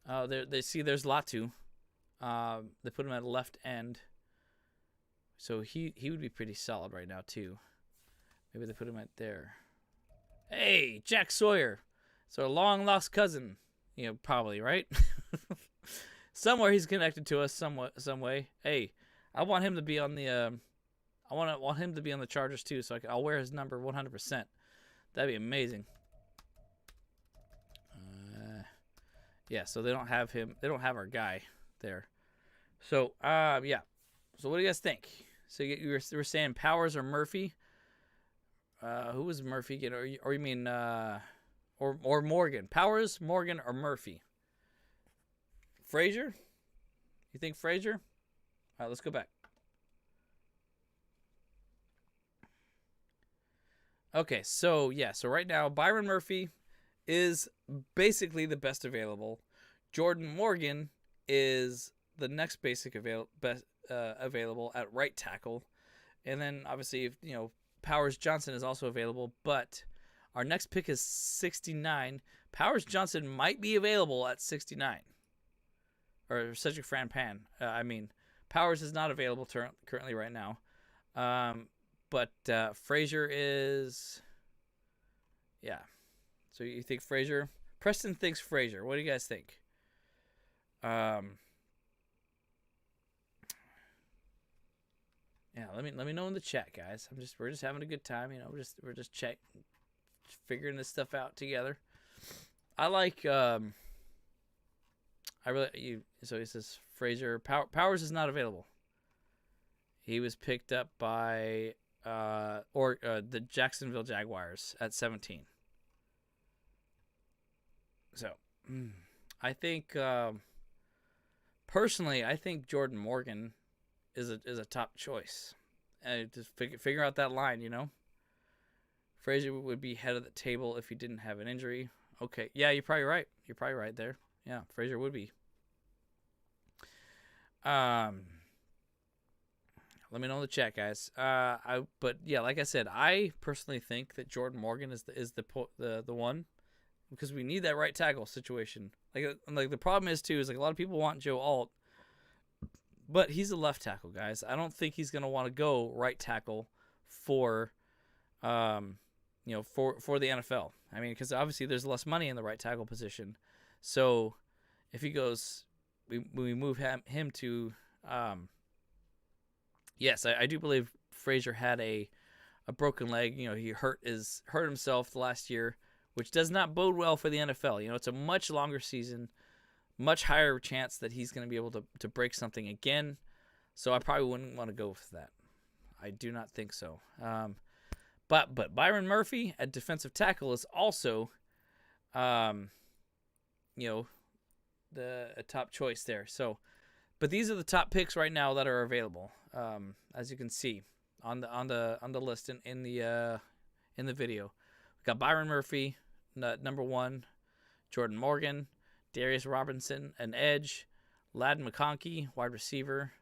Oh, there's Latu. They put him at left end. So he would be pretty solid right now too. Maybe they put him at there. Hey, Jack Sawyer. So a long lost cousin. Probably, right? Somewhere he's connected to us some way. Hey, I want him to be on the I want him to be on the Chargers too, so I'll wear his number 100%. That'd be amazing. Yeah, so they don't have him. They don't have our guy there. So, yeah. So what do you guys think? So you were saying Powers or Murphy? Who was Murphy again? Or you mean or Morgan? Powers, Morgan, or Murphy? Frazier? You think Frazier? All right, let's go back. Okay, so yeah, so right now Byron Murphy is basically the best available. Jordan Morgan is the next available at right tackle, and then obviously Powers Johnson is also available. But our next pick is 69. Powers Johnson might be available at 69, or Cedric Franpan. Powers is not available currently right now. But Frazier is, yeah. So you think Frazier? Preston thinks Frazier. What do you guys think? Yeah, let me know in the chat, guys. We're just having a good time, we're just figuring this stuff out together. I like so he says Frazier. Powers is not available. He was picked up by the Jacksonville Jaguars at 17. So, I think personally, I think Jordan Morgan is a top choice. And just figure out that line, Frazier would be head of the table if he didn't have an injury. Okay, yeah, you're probably right. You're probably right there. Yeah, Frazier would be. Let me know in the chat, guys. But yeah, like I said, I personally think that Jordan Morgan is the one, because we need that right tackle situation. Like the problem is too is like a lot of people want Joe Alt, but he's a left tackle, guys. I don't think he's gonna want to go right tackle for the NFL. Because obviously there's less money in the right tackle position. So if he goes, we move him to. Yes, I do believe Frazier had a broken leg. He hurt himself last year, which does not bode well for the NFL. It's a much longer season, much higher chance that he's going to be able to break something again. So I probably wouldn't want to go with that. I do not think so. But Byron Murphy at defensive tackle is also, a top choice there. So, but these are the top picks right now that are available. As you can see on the list in the video, we got Byron Murphy, number 1, Jordan Morgan, Darius Robinson, an edge, Ladd McConkey, wide receiver,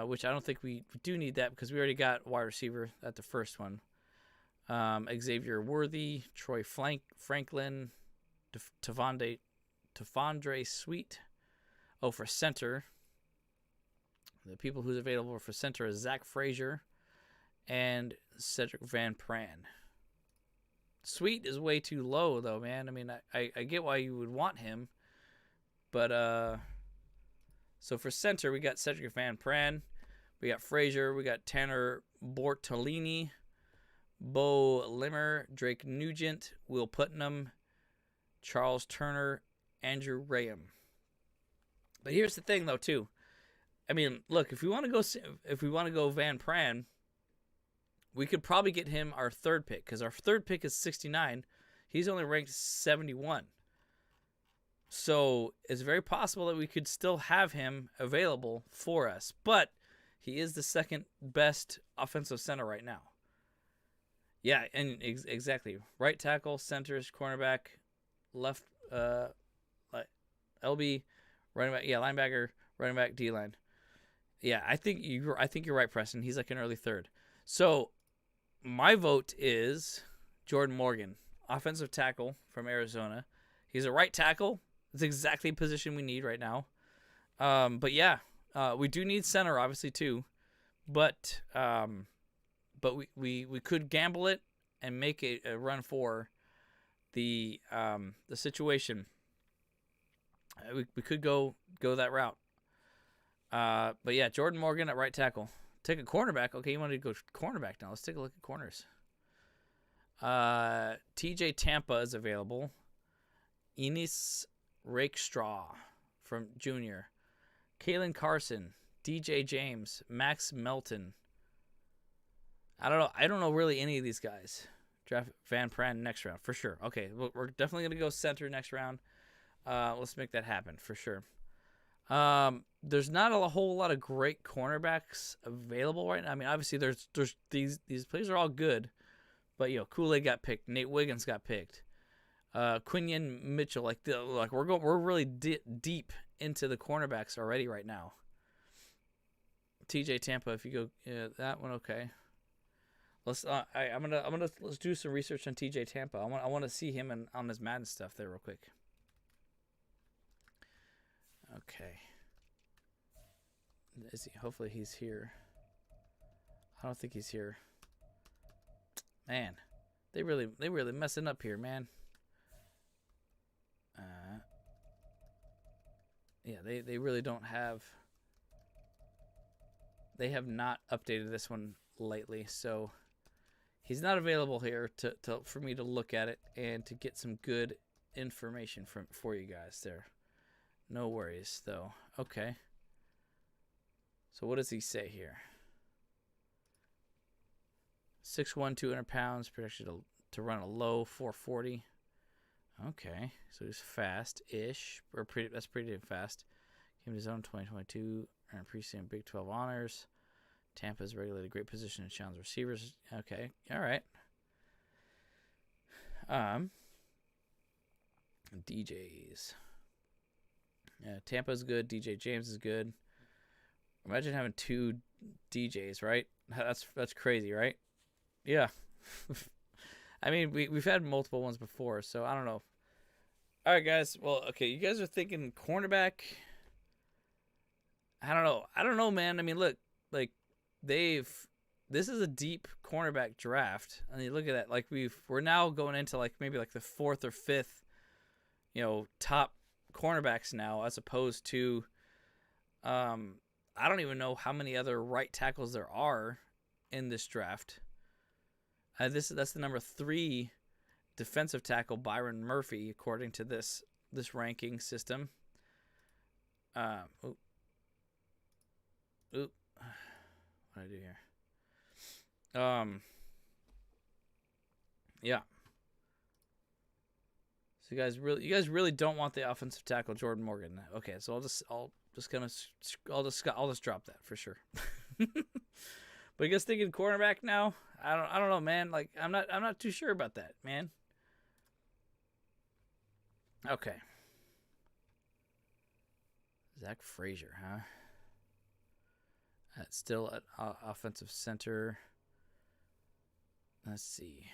which I don't think we do need that because we already got wide receiver at the first one. Xavier Worthy, Troy Franklin, Tavondre Sweet. Oh, for center, the people who's available for center is Zach Frazier and Cedric Van Pran. Sweet is way too low, though, man. I get why you would want him, but So for center, we got Cedric Van Pran, we got Frazier, we got Tanner Bortolini, Bo Limmer, Drake Nugent, Will Putnam, Charles Turner, Andrew Rayam. But here's the thing, though, too. I mean, look, if we want to go Van Pran, we could probably get him our third pick, because our third pick is 69. He's only ranked 71. So it's very possible that we could still have him available for us. But he is the second best offensive center right now. Yeah, and exactly. Right tackle, centers, cornerback, left LB, running back, linebacker, running back, D-line. Yeah, I think you're right, Preston. He's like an early third. So my vote is Jordan Morgan, offensive tackle from Arizona. He's a right tackle. It's exactly the position we need right now. But yeah, we do need center, obviously, too. But we could gamble it and make a run for the situation. We could go that route. But yeah, Jordan Morgan at right tackle. Take a cornerback. Okay, you want to go cornerback now. Let's take a look at corners. TJ Tampa is available. Enis Rakestraw from Junior. Kalen Carson. DJ James. Max Melton. I don't know really any of these guys. Draft Van Pran next round for sure. Okay, we're definitely gonna go center next round. Let's make that happen for sure. There's not a whole lot of great cornerbacks available right now. I mean, obviously there's these players are all good, but Kool-Aid got picked, Nate Wiggins got picked, Quinion Mitchell. We're really deep into the cornerbacks already right now. TJ Tampa, if you go that one, okay. Let's let's do some research on TJ Tampa. I want to see him on his Madden stuff there real quick. Okay. Is he? Hopefully he's here. I don't think he's here. Man, they really messing up here, man. Yeah, they really don't have. They have not updated this one lately, so he's not available here for me to look at it and to get some good information for you guys there. No worries, though. Okay. So what does he say here? 6'1", 200 pounds, projection to run a low 440. Okay, so he's fast-ish, or that's pretty damn fast. Came to zone 2022, earned preseason Big 12 honors. Tampa's regulated great position in challenge receivers. Okay, all right. DJs. Yeah, Tampa's good. DJ James is good. Imagine having two DJs, right? That's crazy, right? Yeah. I mean, we've had multiple ones before, so I don't know. All right, guys. Well, okay, you guys are thinking cornerback. I don't know, man. I mean, look, like this is a deep cornerback draft. I mean, look at that. Like we're now going into like maybe like the fourth or fifth, top cornerbacks now, as opposed to I don't even know how many other right tackles there are in this draft. That's the number 3 defensive tackle, Byron Murphy, according to this ranking system. What did I do here? Yeah. So you guys really don't want the offensive tackle Jordan Morgan. Okay, so I'll just drop that for sure. But you guys thinking cornerback now? I don't know, man. Like I'm not too sure about that, man. Okay. Zach Frazier, huh? That's still at offensive center. Let's see.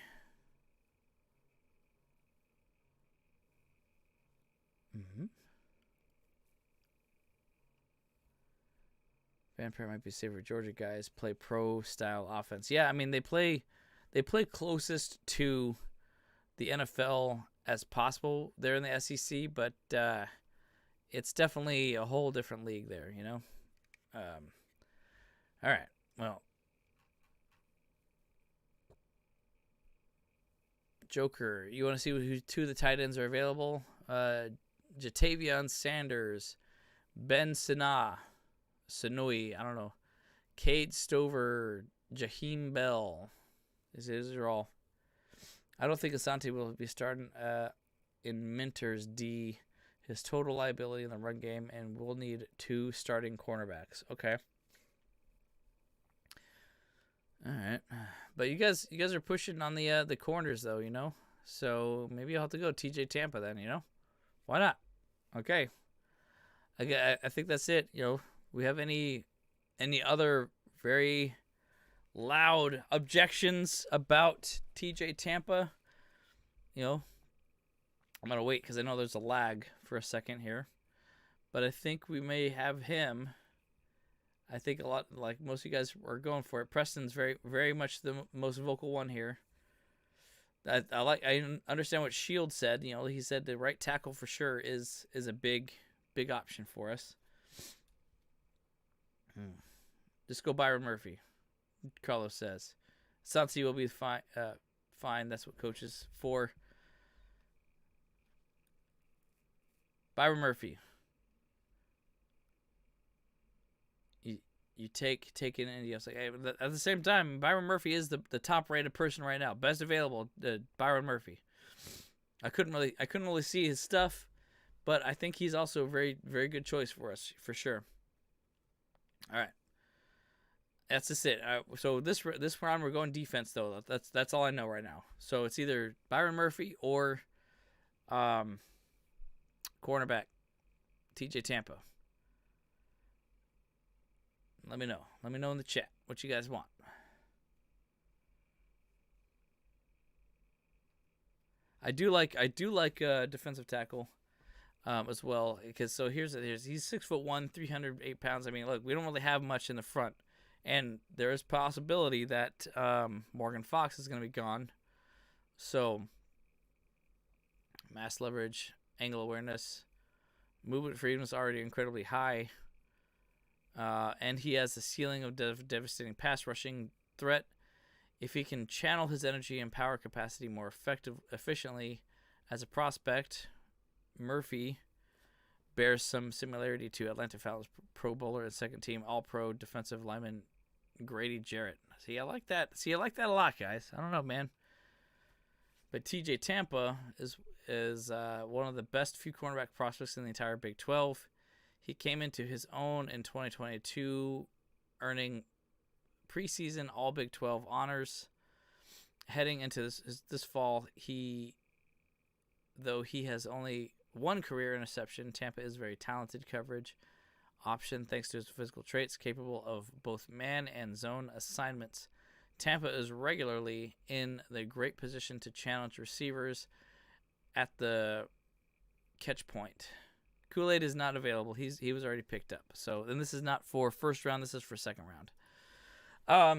Van Pran might be safer. Georgia guys play pro style offense. Yeah, I mean they play closest to the NFL as possible there in the SEC, but it's definitely a whole different league there, you know? All right. Well, Joker, you want to see who two of the tight ends are available? Jatavion Sanders, Ben Sanui, I don't know. Cade Stover, Jaheim Bell. These are all. I don't think Asante will be starting in Minter's D. His total liability in the run game, and we'll need 2 starting cornerbacks. Okay. All right, but you guys are pushing on the corners though, you know. So maybe I'll have to go TJ Tampa then, you know. Why not? Okay. I think that's it. You know, we have any other very loud objections about TJ Tampa? You know, I'm gonna wait because I know there's a lag for a second here, but I think we may have him. I think a lot, like most of you guys are going for it. Preston's very, very much the most vocal one here. I understand what Shield said. You know, he said the right tackle for sure is a big option for us. Just go Byron Murphy. Carlos says, Sansi will be fine. Fine. That's what coach is for. Byron Murphy. You take in India. Like, hey, at the same time, Byron Murphy is the top rated person right now, best available. Byron Murphy. I couldn't really see his stuff, but I think he's also a very, very good choice for us for sure. All right, that's just it. So this round we're going defense though. That's all I know right now. So it's either Byron Murphy or cornerback TJ Tampa. Let me know. Let me know in the chat what you guys want. I do like defensive tackle as well, because so he's 6'1", 308 pounds. I mean, look, we don't really have much in the front, and there is possibility that Morgan Fox is going to be gone. So mass leverage, angle awareness, movement freedom is already incredibly high. And he has the ceiling of devastating pass rushing threat. If he can channel his energy and power capacity more efficiently as a prospect, Murphy bears some similarity to Atlanta Falcons Pro Bowler and second team All-Pro defensive lineman Grady Jarrett. See, I like that. I like that a lot, guys. I don't know, man. But TJ Tampa is one of the best few cornerback prospects in the entire Big 12. He came into his own in 2022, earning preseason All Big 12 honors. Heading into this fall, though he has only one career interception, Tampa is very talented coverage option thanks to his physical traits, capable of both man and zone assignments. Tampa is regularly in the great position to challenge receivers at the catch point. Kool-Aid is not available. He was already picked up. So, and this is not for first round. This is for second round. All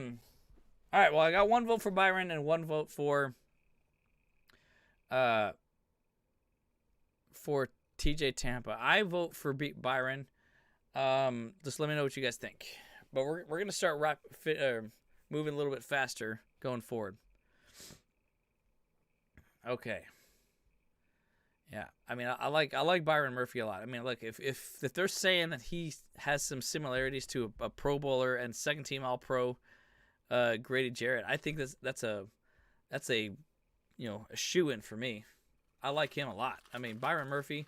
right. Well, I got one vote for Byron and one vote for TJ Tampa. I vote for Byron. Just let me know what you guys think. But we're gonna start moving a little bit faster going forward. Okay. Yeah, I mean, I like Byron Murphy a lot. I mean, look, if they're saying that he has some similarities to a Pro Bowler and second team All Pro, Grady Jarrett, I think that's a a shoe-in for me. I like him a lot. I mean, Byron Murphy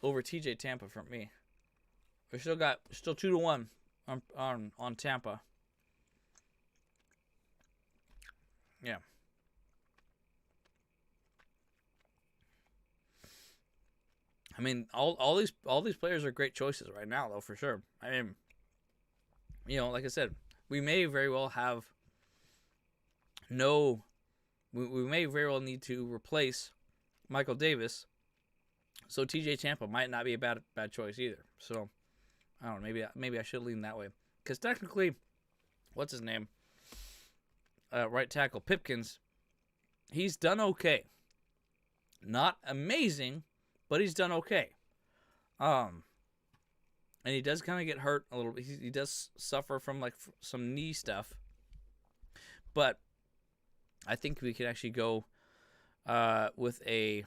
over TJ Tampa for me. We still 2-1 on Tampa. Yeah. I mean, all these players are great choices right now, though, for sure. I mean, like I said, we may very well have we may very well need to replace Michael Davis, so TJ Tampa might not be a bad choice either. So, I don't know, maybe I should lean that way, because technically, what's his name? Right tackle Pipkins, he's done okay. Not amazing, but he's done okay. and he does kind of get hurt a little bit. He does suffer from like some knee stuff, but I think we could actually go with a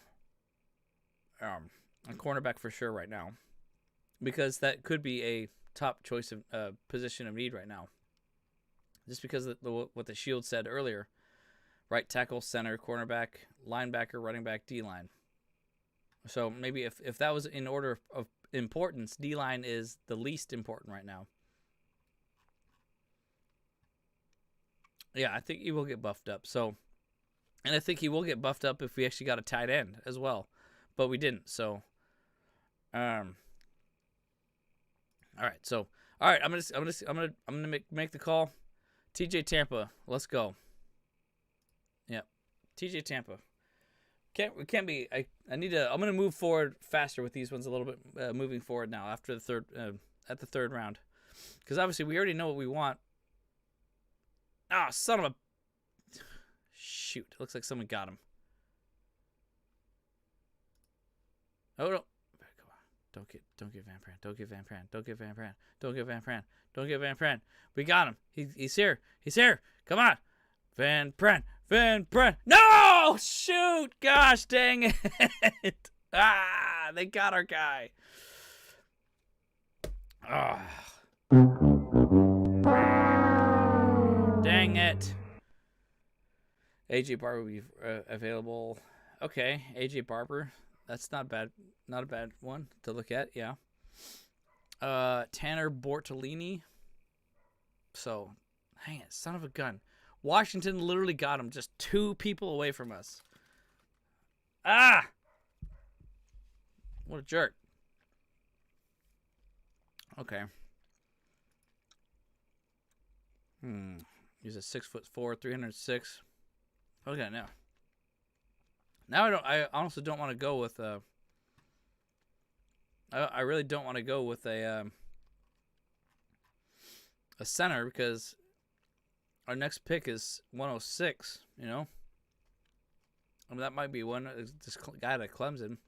cornerback for sure right now, because that could be a top choice of position of need right now. Just because of what the Shield said earlier, right tackle, center, cornerback, linebacker, running back, D-line. So maybe if that was in order of importance, D-line is the least important right now. Yeah, I think he will get buffed up. So, and I think he will get buffed up if we actually got a tight end as well, but we didn't. So, all right. So, all right. I'm gonna make the call. TJ Tampa, let's go. Yep, TJ Tampa. Can't be. I'm gonna move forward faster with these ones a little bit. Moving forward now after the third round, because obviously we already know what we want. Ah, son of a shoot! It looks like someone got him. Oh no! Come on! Don't get Van Pran. Don't get Van Pran. Don't get Van Pran. Don't get Van Pran. Don't get Van Pran. We got him. He's here. He's here. Come on, Van Pran. Van Pran. No! Shoot! Gosh dang it! They got our guy. Ah. Dang it. AJ Barber will be available. Okay, AJ Barber. That's not bad. Not a bad one to look at. Yeah. Tanner Bortolini. So, hang it, son of a gun. Washington literally got him just 2 people away from us. Ah! What a jerk. Okay. He's a 6'4", 306. Okay, now. Now I honestly don't want to go with I really don't want to go with a center, because our next pick is 106, you know? I mean, that might be one. This guy at Clemson.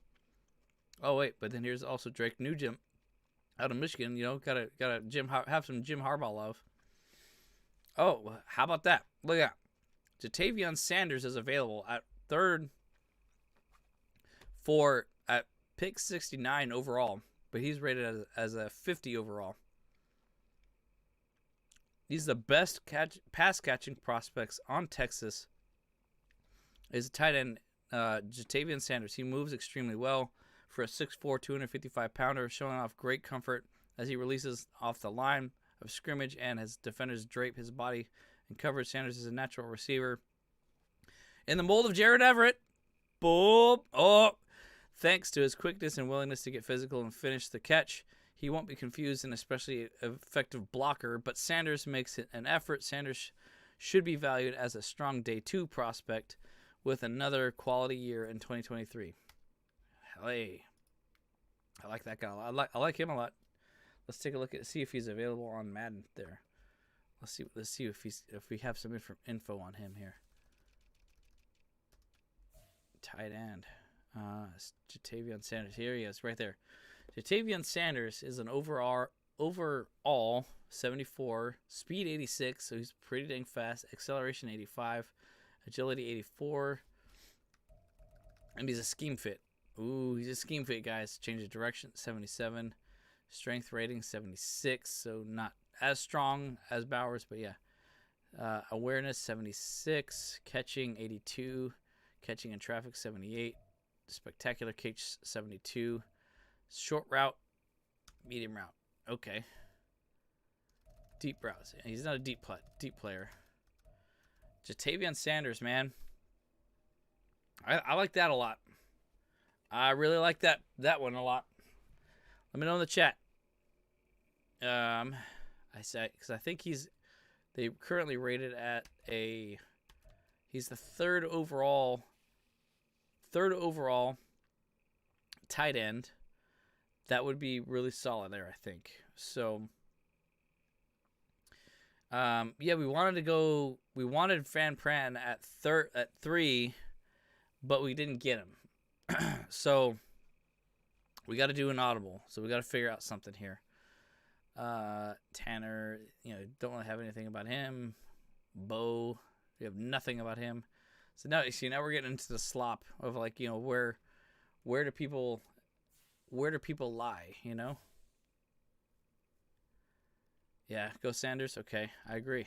Oh, wait, but then here's also Drake Nugent out of Michigan. You know, gotta have some Jim Harbaugh love. Oh, how about that? Look at that. Jatavion Sanders is available at third at pick 69 overall, but he's rated as a 50 overall. He's the best pass-catching prospects on Texas. Is a tight end, Jatavion Sanders. He moves extremely well for a 6'4", 255-pounder, showing off great comfort as he releases off the line of scrimmage and has defenders drape his body and coverage. Sanders is a natural receiver. In the mold of Jared Everett. Boom. Oh. Thanks to his quickness and willingness to get physical and finish the catch, he won't be confused and especially effective blocker, but Sanders makes it an effort. Sanders should be valued as a strong day 2 prospect with another quality year in 2023. Hey, I like that guy. I like him a lot. Let's take a look see if he's available on Madden there. Let's see if we have some info on him here. Tight end. Jatavion Sanders. Here he is, right there. Jatavion Sanders is an overall 74, speed 86, so he's pretty dang fast. Acceleration 85, agility 84, and he's a scheme fit. Ooh, he's a scheme fit, guys. Change of direction 77, strength rating 76, so not as strong as Bowers, but yeah. Awareness 76, catching 82, catching in traffic 78. Spectacular catch 72, short route, medium route. Okay. Deep routes. He's not a deep player. Jatavion Sanders, man. I like that a lot. I really like that one a lot. Let me know in the chat. I say because I think they currently rated at he's the third overall tight end. That would be really solid there, I think. So, yeah, we wanted Van Pran at 3, but we didn't get him. So, we got to do an audible. So, we got to figure out something here. Tanner, don't really have anything about him. Bo, we have nothing about him. So now, now we're getting into the slop of like, where do people lie, Yeah, go Sanders. Okay, I agree.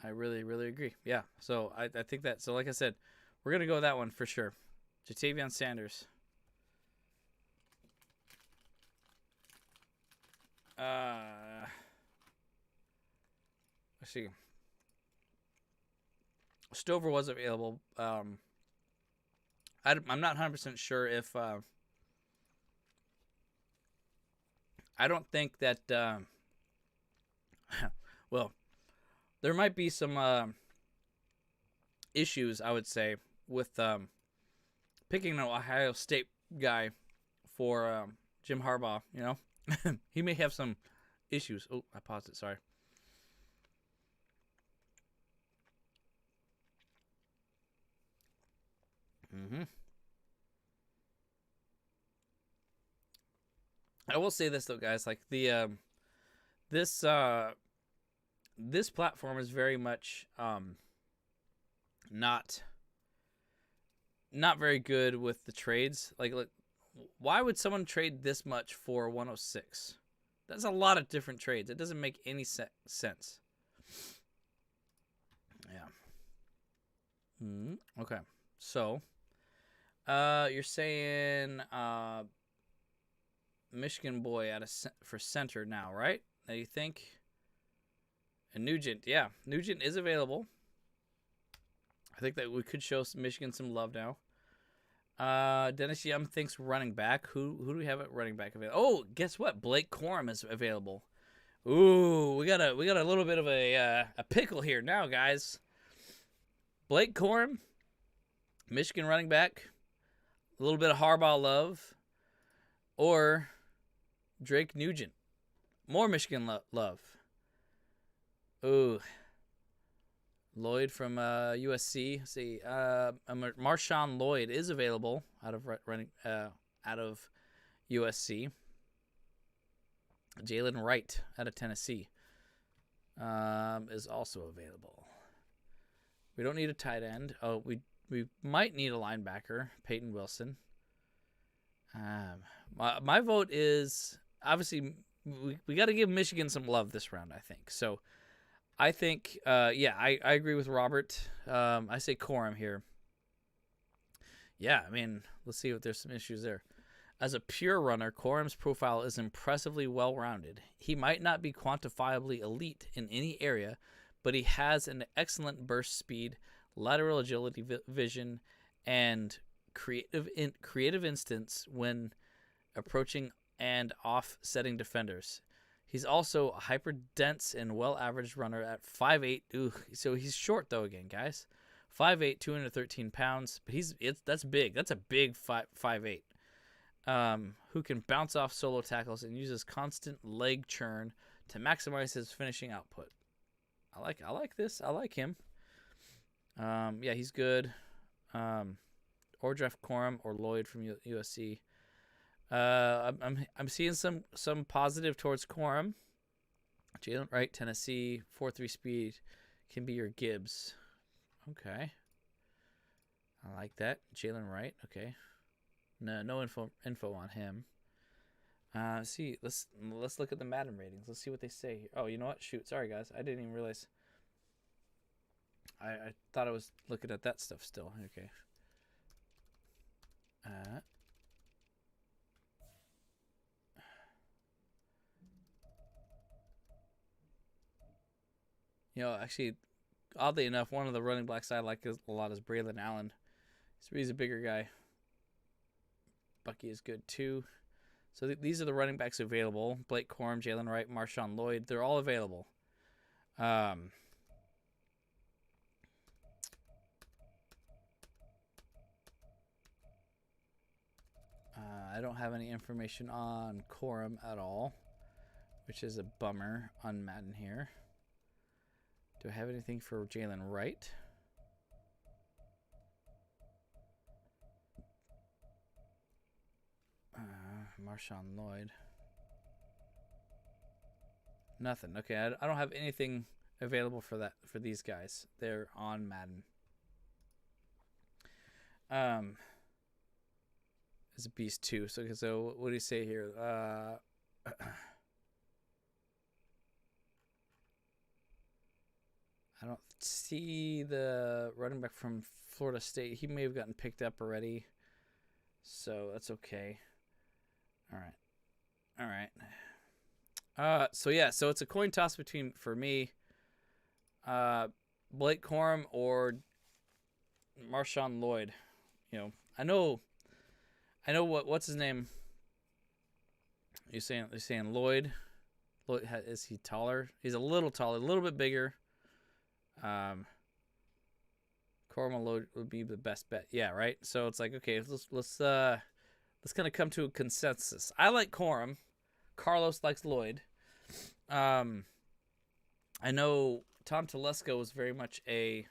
I really, really agree. Yeah, so I think that, so like I said, we're going to go with that one for sure. Ja'Tavion Sanders. Let's see. Stover was available. I'm not 100% sure if I don't think that well, there might be some issues, I would say, with picking an Ohio State guy for Jim Harbaugh, he may have some issues. Oh, I paused it, sorry. I will say this though, guys, like the this platform is very much not very good with the trades. Like why would someone trade this much for 106? That's a lot of different trades. It doesn't make any sense. Yeah. Okay. So, you're saying Michigan boy for center now, right? Now you think? And Nugent, yeah, Nugent is available. I think that we could show Michigan some love now. Dennis Yum thinks running back. Who do we have at running back available? Oh, guess what? Blake Corum is available. Ooh, we got a little bit of a pickle here now, guys. Blake Corum, Michigan running back. A little bit of Harbaugh love, or Drake Nugent, more Michigan love. Ooh. Lloyd from USC. Let's see, Marshawn Lloyd is available out of USC. Jalen Wright out of Tennessee is also available. We don't need a tight end. Oh, we might need a linebacker, Peyton Wilson. My vote is obviously we got to give Michigan some love this round, I think. So I think, I agree with Robert. I say Corum here. Yeah, I mean, let's see if there's some issues there. As a pure runner, Corum's profile is impressively well-rounded. He might not be quantifiably elite in any area, but he has an excellent burst speed, lateral agility vision, and creative instance when approaching and offsetting defenders. He's also a hyper-dense and well-averaged runner at 5'8". Ooh, so he's short, though, again, guys. 5'8", 213 pounds. But that's big. That's a big 5'8". Who can bounce off solo tackles and uses constant leg churn to maximize his finishing output. I like this. I like him. Yeah, he's good. Or draft Corum or Lloyd from USC. I'm seeing some positive towards Corum. Jalen Wright, Tennessee, 4.3 speed can be your Gibbs. Okay, I like that. Jalen Wright. Okay, no info on him. See, let's look at the Madden ratings. Let's see what they say here. Oh, you know what? Shoot, sorry guys, I didn't even realize. I thought I was looking at that stuff still. Okay. Actually, oddly enough, one of the running backs I like a lot is Braylon Allen. He's a bigger guy. Bucky is good too. So these are the running backs available. Blake Corum, Jalen Wright, Marshawn Lloyd. They're all available. I don't have any information on Corum at all, which is a bummer on Madden here. Do I have anything for Jalen Wright? Marshawn Lloyd. Nothing. Okay, I don't have anything available for these guys. They're on Madden. It's a beast too. So what do you say here? I don't see the running back from Florida State. He may have gotten picked up already, so that's okay. All right. So it's a coin toss between, for me, Blake Corum or Marshawn Lloyd. You know, I know what's his name. You're saying Lloyd. Lloyd, is he taller? He's a little taller, a little bit bigger. Corum and Lloyd would be the best bet. Yeah, right. So it's like, okay, let's kind of come to a consensus. I like Corum. Carlos likes Lloyd. I know Tom Telesco was very much a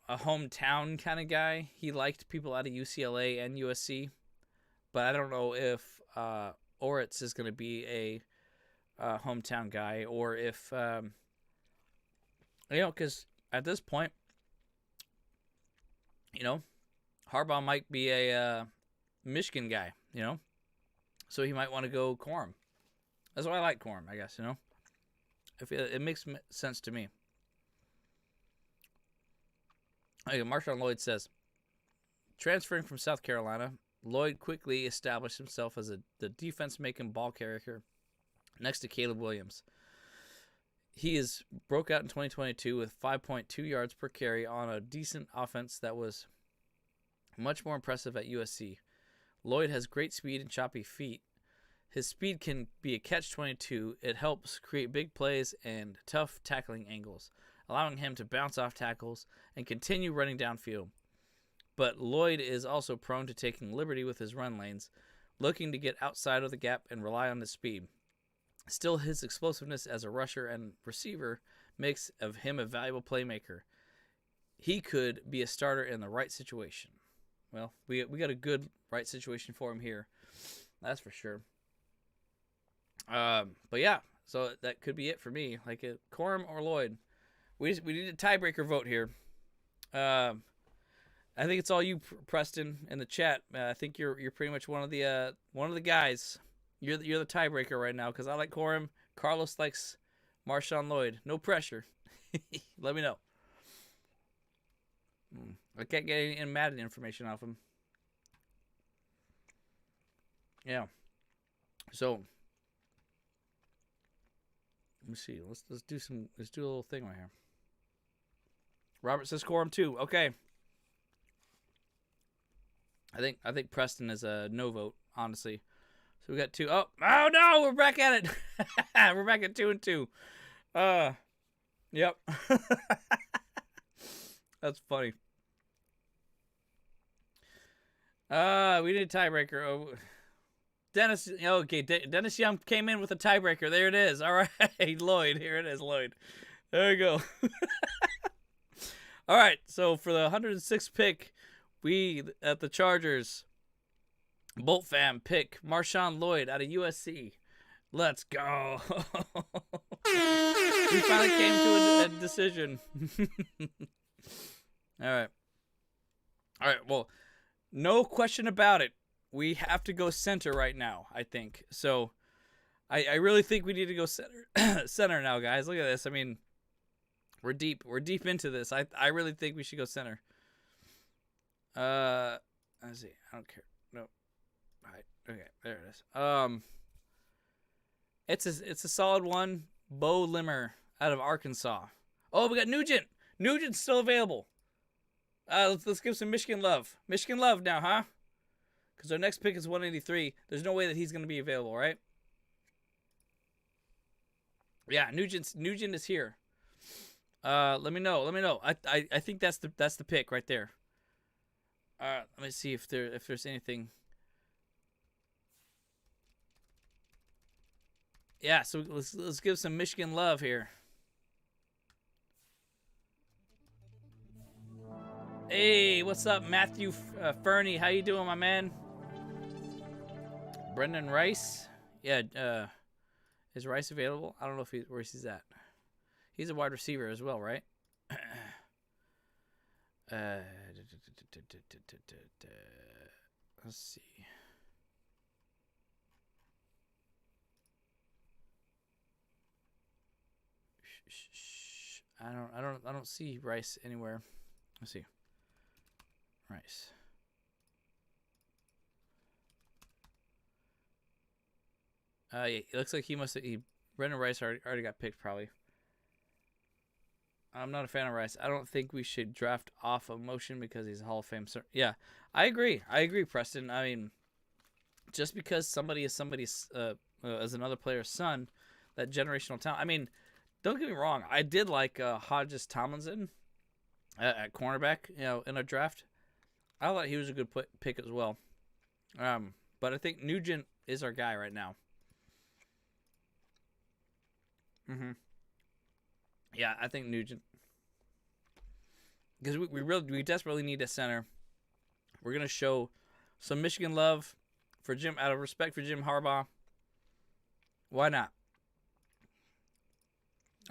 hometown kind of guy. He liked people out of UCLA and USC, but I don't know if Oritz is going to be a hometown guy, or if because at this point, Harbaugh might be a Michigan guy, so he might want to go Corum. That's why I like Corum, I guess, If it makes sense to me. Okay, Marshawn Lloyd says, transferring from South Carolina, Lloyd quickly established himself as the defense-making ball carrier next to Caleb Williams. He broke out in 2022 with 5.2 yards per carry on a decent offense that was much more impressive at USC. Lloyd has great speed and choppy feet. His speed can be a catch-22. It helps create big plays and tough tackling angles, allowing him to bounce off tackles and continue running downfield. But Lloyd is also prone to taking liberty with his run lanes, looking to get outside of the gap and rely on his speed. Still, his explosiveness as a rusher and receiver makes of him a valuable playmaker. He could be a starter in the right situation. Well, we got a good right situation for him here. That's for sure. But yeah, so that could be it for me. Like Corum or Lloyd. We need a tiebreaker vote here. I think it's all you, Preston, in the chat. I think you're pretty much one of the guys. You're the tiebreaker right now, because I like Corum. Carlos likes Marshawn Lloyd. No pressure. Let me know. I can't get any Madden information off him. Yeah. So let me see. Let's do a little thing right here. Robert says Corum too. Okay. I think Preston is a no vote, honestly. So we got two. Oh no, we're back at it. We're back at 2-2. Yep. That's funny. We need a tiebreaker. Oh, Dennis. Okay, Dennis Young came in with a tiebreaker. There it is. All right, Lloyd. Here it is, Lloyd. There you go. All right. So for the 106th pick, we at the Chargers, Bolt fam pick Marshawn Lloyd out of USC. Let's go. We finally came to a decision. All right. Well, no question about it. We have to go center right now, I think. So I really think we need to go center now, guys. Look at this. I mean, we're deep into this. I really think we should go center. Let's see. I don't care. No. All right. Okay, there it is. It's a solid one. Bo Limmer out of Arkansas. Oh, we got Nugent. Nugent's still available. Let's give some Michigan love. Michigan love now, huh? Because our next pick is 183. There's no way that he's going to be available, right? Yeah, Nugent is here. Let me know. I think that's the pick right there. Let me see if there's anything. Yeah, so let's give some Michigan love here. Hey, what's up, Matthew Fernie? How you doing, my man? Brendan Rice. Yeah. Is Rice available? I don't know where he's at. He's a wide receiver as well, right? Let's see. I don't see Rice anywhere. Let's see. Rice. Yeah, it looks like Brendan Rice already got picked probably. I'm not a fan of Rice. I don't think we should draft off emotion because he's a Hall of Fame. Yeah, I agree. Preston. I mean, just because somebody is somebody's as another player's son, that generational talent. I mean, don't get me wrong. I did like Hodges Tomlinson at cornerback. In a draft, I thought he was a good pick as well. But I think Nugent is our guy right now. Yeah, I think Nugent, because we desperately need a center. We're gonna show some Michigan love for Jim, out of respect for Jim Harbaugh. Why not?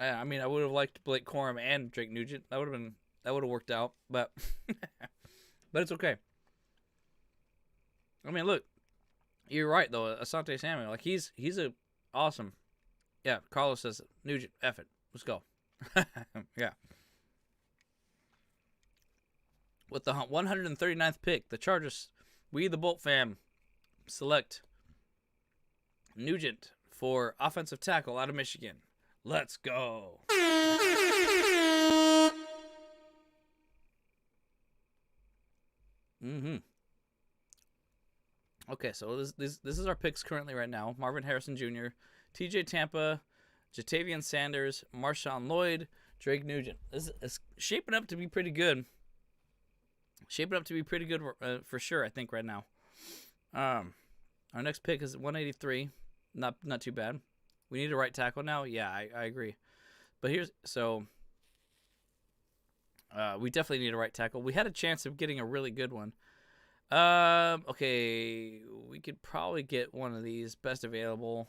I mean, I would have liked Blake Corum and Drake Nugent. That would have worked out, but but it's okay. I mean, look, you're right though. Asante Samuel, like he's a awesome. Yeah, Carlos says Nugent, F it, let's go. Yeah. With the 139th pick, the Chargers, we the Bolt fam, select Nugent for offensive tackle out of Michigan. Let's go. Okay, so this is our picks currently right now. Marvin Harrison Jr., T.J. Tampa, Jatavian Sanders, Marshawn Lloyd, Drake Nugent. This is shaping up to be pretty good. For sure, I think, right now. Our next pick is 183. Not too bad. We need a right tackle now. Yeah, I agree. But we definitely need a right tackle. We had a chance of getting a really good one. Okay, we could probably get one of these best available.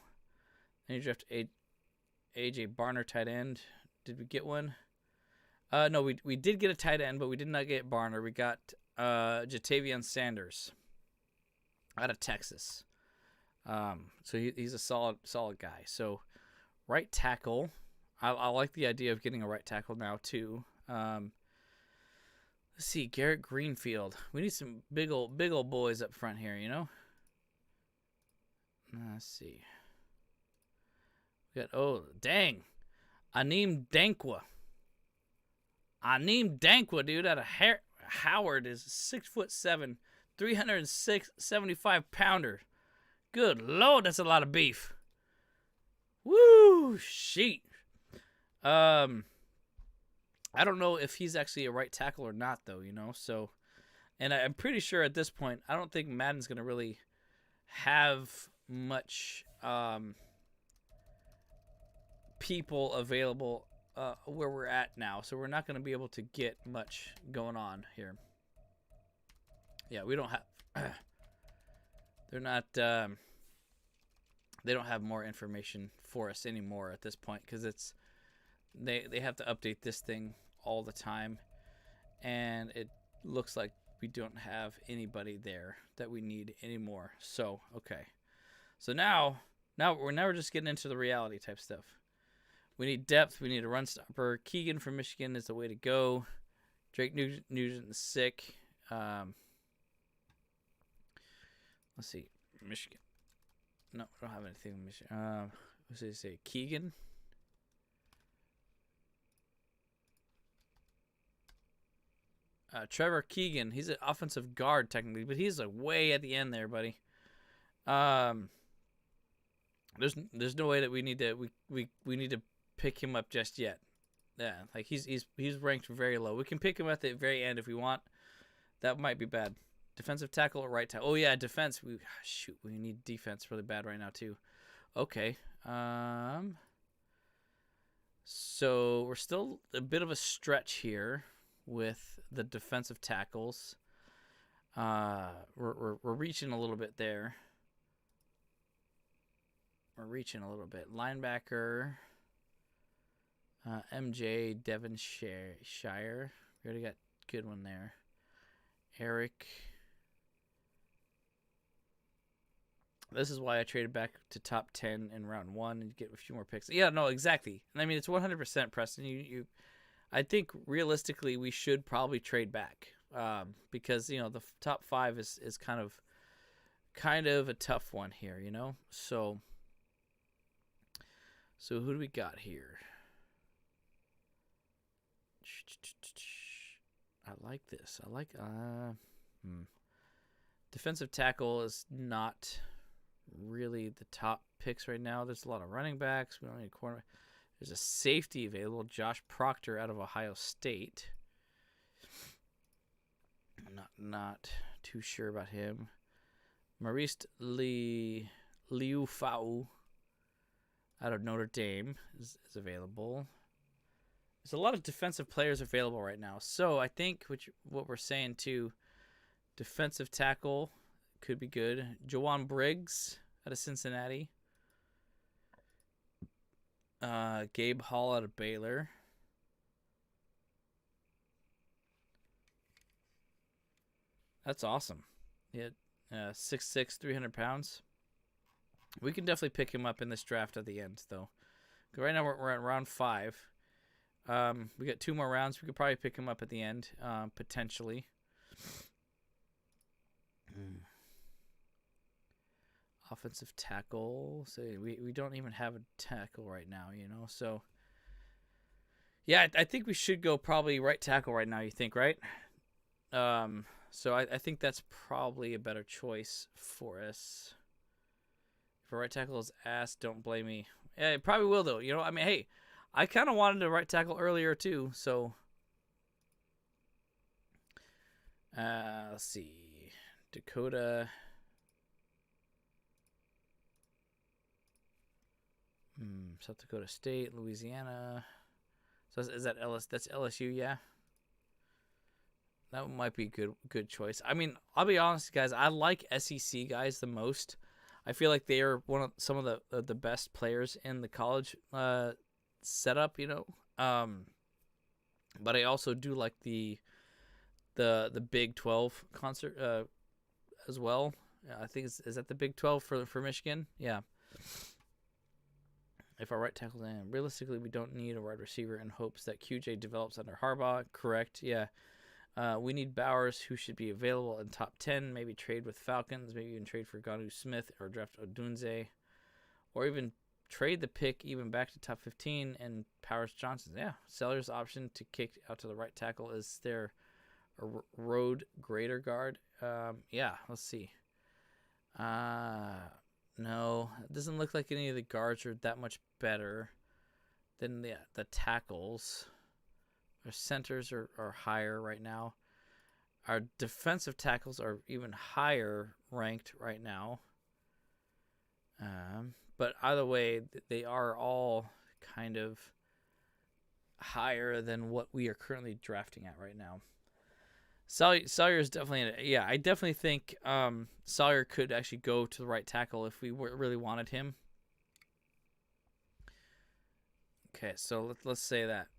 And you draft AJ Barner tight end. Did we get one? No, we did get a tight end, but we did not get Barner. We got Jatavian Sanders out of Texas. So he's a solid guy. So right tackle, I like the idea of getting a right tackle now too. Let's see, Garrett Greenfield. We need some big old boys up front here, you know. Let's see. We got dang, Aneem Dankwa. Aneem Dankwa, dude, out of Howard, is 6'7", 375 pounder. Good Lord, that's a lot of beef. Woo, sheet. I don't know if he's actually a right tackle or not, though, you know. So, and I'm pretty sure at this point, I don't think Madden's gonna really have much people available where we're at now. So we're not gonna be able to get much going on here. Yeah, we don't have. They're not. They don't have more information for us anymore at this point because it's they have to update this thing all the time, and it looks like we don't have anybody there that we need anymore. So okay, so now we're just getting into the reality type stuff. We need depth. We need a run stopper. Keegan from Michigan is the way to go. Drake Nugent is sick. Let's see, Michigan. No, I don't have anything in Michigan. What's it say? Keegan. Trevor Keegan. He's an offensive guard technically, but he's like way at the end there, buddy. There's no way that we need to pick him up just yet. Yeah, like he's ranked very low. We can pick him at the very end if we want. That might be bad. Defensive tackle or right tackle? Oh yeah, defense. We need defense really bad right now too. Okay. So we're still a bit of a stretch here with the defensive tackles. We're reaching a little bit there. we're reaching a little bit. Linebacker, MJ Devonshire. We already got a good one there. Eric. This is why I traded back to top 10 in round 1 and get a few more picks. Yeah, no, exactly. And I mean, it's 100%, Preston. I think realistically we should probably trade back because, you know, the top 5 is kind of a tough one here, you know? So who do we got here? I like this. I like defensive tackle is not really the top picks right now. There's a lot of running backs. We don't need a corner. There's a safety available, Josh Proctor out of Ohio State. I'm not too sure about him. Maurice Liufau out of Notre Dame is available. There's a lot of defensive players available right now. So I think what we're saying too, defensive tackle could be good. Jawan Briggs out of Cincinnati. Gabe Hall out of Baylor. That's awesome. Yeah, 6'6", 300 pounds. We can definitely pick him up in this draft at the end, though. Right now we're at round 5. We got 2 more rounds. We could probably pick him up at the end, potentially. Offensive tackle. So we don't even have a tackle right now, you know. So yeah, I think we should go probably right tackle right now. You think, right? So I think that's probably a better choice for us. If a right tackle is asked, don't blame me. Yeah, it probably will though. You know, I mean, hey, I kind of wanted a right tackle earlier too. So let's see, Dakota. South Dakota State, Louisiana. So is that That's LSU, yeah. That might be a good choice. I mean, I'll be honest, guys. I like SEC guys the most. I feel like they are some of the best players in the college setup, you know. But I also do like the Big 12 concert as well. I think is that the Big 12 for Michigan? Yeah. If our right tackle's in, realistically, we don't need a wide receiver in hopes that QJ develops under Harbaugh. Correct, yeah. We need Bowers, who should be available in top 10. Maybe trade with Falcons. Maybe even trade for Gonu Smith or draft Odunze. Or even trade the pick even back to top 15 and Powers Johnson. Yeah, seller's option to kick out to the right tackle. Is there a road grader guard? Yeah, let's see. No, it doesn't look like any of the guards are that much better than the tackles. Our centers are higher right now. Our defensive tackles are even higher ranked right now. But either way, they are all kind of higher than what we are currently drafting at right now. Sawyer is definitely I definitely think Sawyer could actually go to the right tackle if we really wanted him. Okay, so let's say that.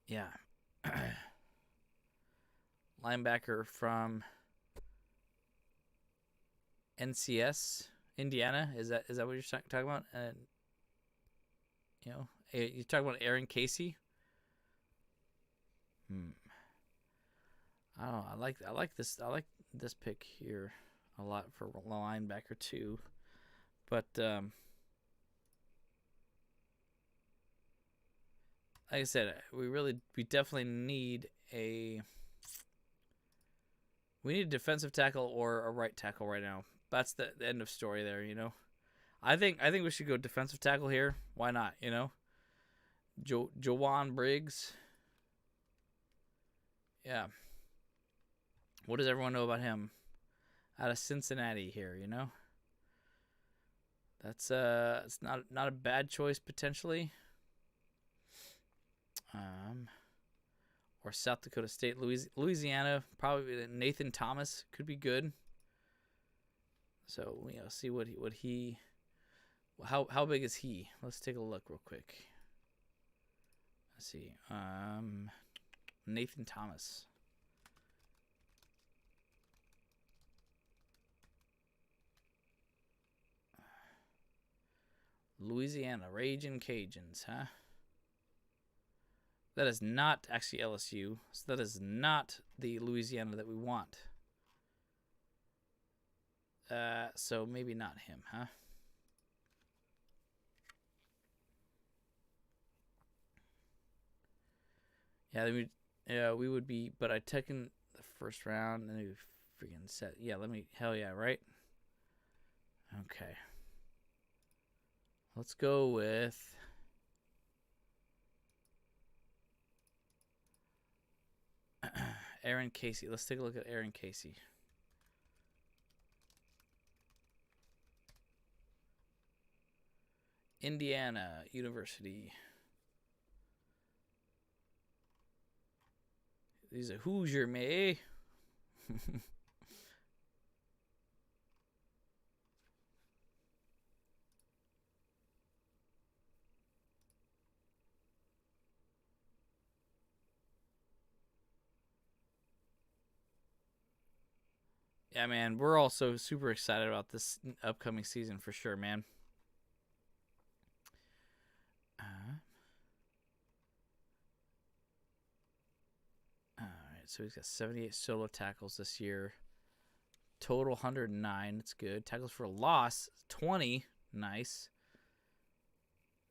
Yeah. Linebacker from NCS, Indiana. Is that what you're talking about? And you know, you're talking about Aaron Casey. I don't know. I like this pick here a lot for linebacker too, but like I said, we definitely need a defensive tackle or a right tackle right now. That's the end of story there, you know. I think we should go defensive tackle here. Why not, you know? Jawan Briggs. Yeah. What does everyone know about him? Out of Cincinnati here, you know? That's it's not a bad choice potentially. or South Dakota State. Louisiana, probably Nathan Thomas could be good. So see what he how big is he? Let's take a look real quick. Let's see. Nathan Thomas. Louisiana, Ragin' Cajuns, huh? That is not actually LSU. So that is not the Louisiana that we want. So maybe not him, huh? Yeah, we would be, but I took in the first round and we freaking set. Yeah, hell yeah, right? Okay. Let's go with Aaron Casey. Let's take a look at Aaron Casey. Indiana University. He's a Hoosier, me. Yeah, man, we're also super excited about this upcoming season for sure, man. All right, so he's got 78 solo tackles this year. Total 109. That's good. Tackles for a loss 20. Nice.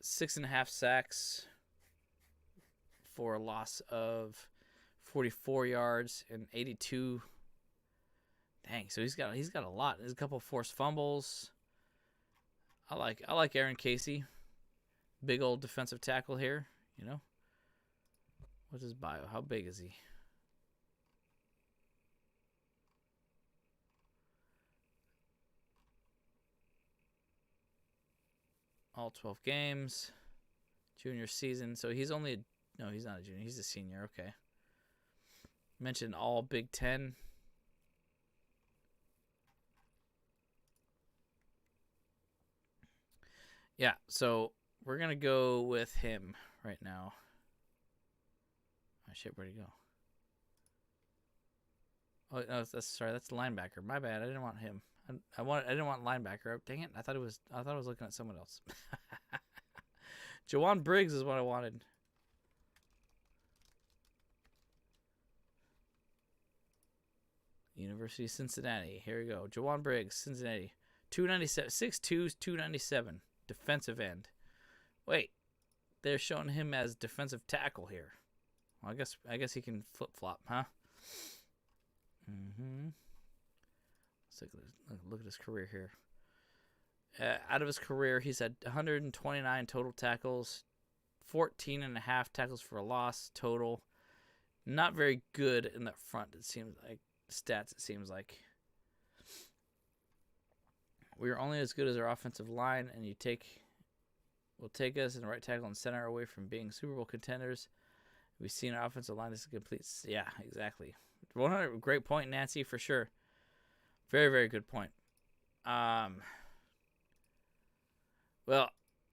6.5 sacks for a loss of 44 yards and 82. Dang, so he's got a lot. There's a couple of forced fumbles. I like Aaron Casey. Big old defensive tackle here, you know. What's his bio? How big is he? All 12 games. Junior season. So he's only no, he's not a junior. He's a senior. Okay. Mentioned all Big Ten. Yeah, so we're going to go with him right now. Oh, shit, where'd he go? Oh, no, that's the linebacker. My bad. I didn't want him. I didn't want linebacker. Dang it. I thought I was looking at someone else. Jawan Briggs is what I wanted. University of Cincinnati. Here we go. Jawan Briggs, Cincinnati. 297, 6'2", 297. Defensive end. Wait, they're showing him as defensive tackle here. Well, I guess he can flip flop, huh? Let's look at his career here. Out of his career, he's had 129 total tackles, 14.5 tackles for a loss total. Not very good in the front. It seems like stats. It seems like. We are only as good as our offensive line, and will take us in the right tackle and center away from being Super Bowl contenders. We've seen our offensive line is a complete. Yeah, exactly. 100. Great point, Nancy, for sure. Very, very good point. Well,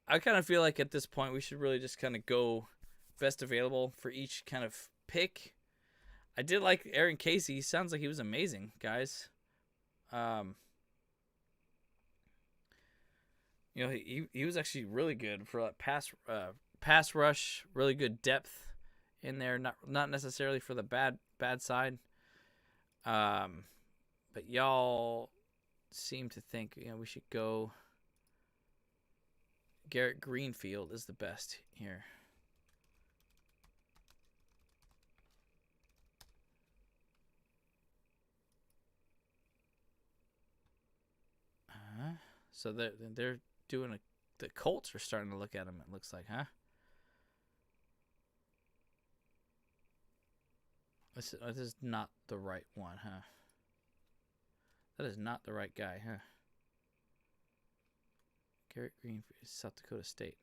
I kind of feel like at this point we should really just kind of go best available for each kind of pick. I did like Aaron Casey. He sounds like he was amazing, guys. You know, he was actually really good for that pass rush, really good depth in there. Not necessarily for the bad side. But y'all seem to think we should go. Garrett Greenfield is the best here. So they're doing the Colts are starting to look at him. It looks like, huh? This is not the right one, huh? That is not the right guy, huh? Garrett Greenfield, South Dakota State.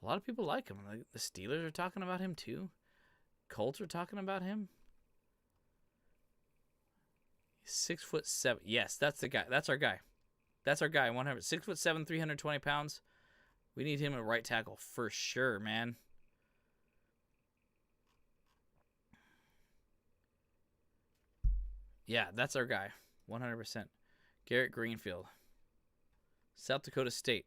A lot of people like him. Like the Steelers are talking about him too. Colts are talking about him. He's 6'7". Yes, that's the guy. That's our guy. That's our guy. 100. 6'7", 320 pounds. We need him at right tackle for sure, man. Yeah, that's our guy. 100%. Garrett Greenfield. South Dakota State.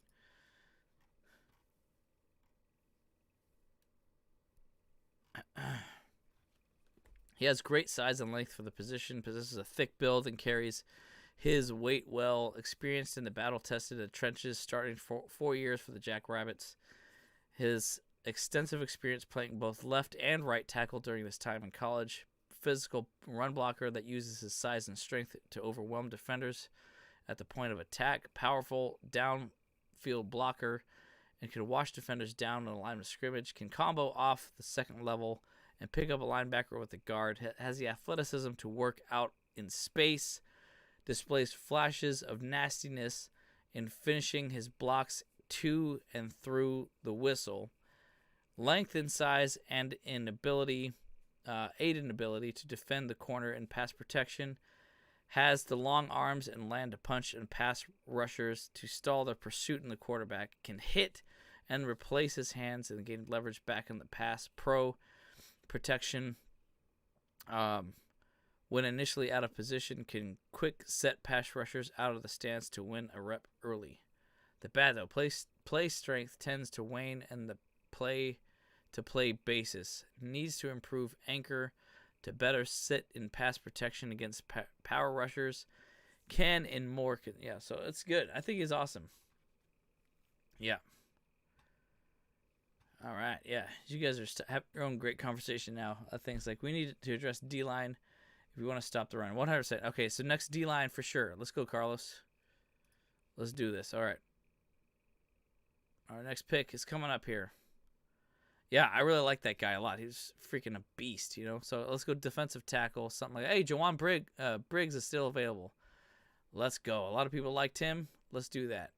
He has great size and length for the position, possesses a thick build, and carries his weight well. Experienced in the battle-tested trenches, starting for 4 years for the Jackrabbits. His extensive experience playing both left and right tackle during this time in college. Physical run blocker that uses his size and strength to overwhelm defenders at the point of attack. Powerful downfield blocker and can wash defenders down in the line of scrimmage. Can combo off the second level and pick up a linebacker with a guard. Has the athleticism to work out in space. Displays flashes of nastiness in finishing his blocks to and through the whistle. Length in size and in ability, aid in ability to defend the corner and pass protection. Has the long arms and land a punch and pass rushers to stall their pursuit in the quarterback. Can hit and replace his hands and gain leverage back in the pass. Pro protection. When initially out of position, can quick set pass rushers out of the stance to win a rep early. The bad though, play strength tends to wane and the play basis. Needs to improve anchor to better sit in pass protection against power rushers. So it's good. I think he's awesome. Yeah. All right, yeah. You guys are have your own great conversation now. Things like we need to address D-line if we want to stop the run. 100%. Okay, so next D-line for sure. Let's go, Carlos. Let's do this. All right. Our next pick is coming up here. Yeah, I really like that guy a lot. He's freaking a beast, you know. So let's go defensive tackle, something like, hey, Jawan Briggs is still available. Let's go. A lot of people liked him. Let's do that.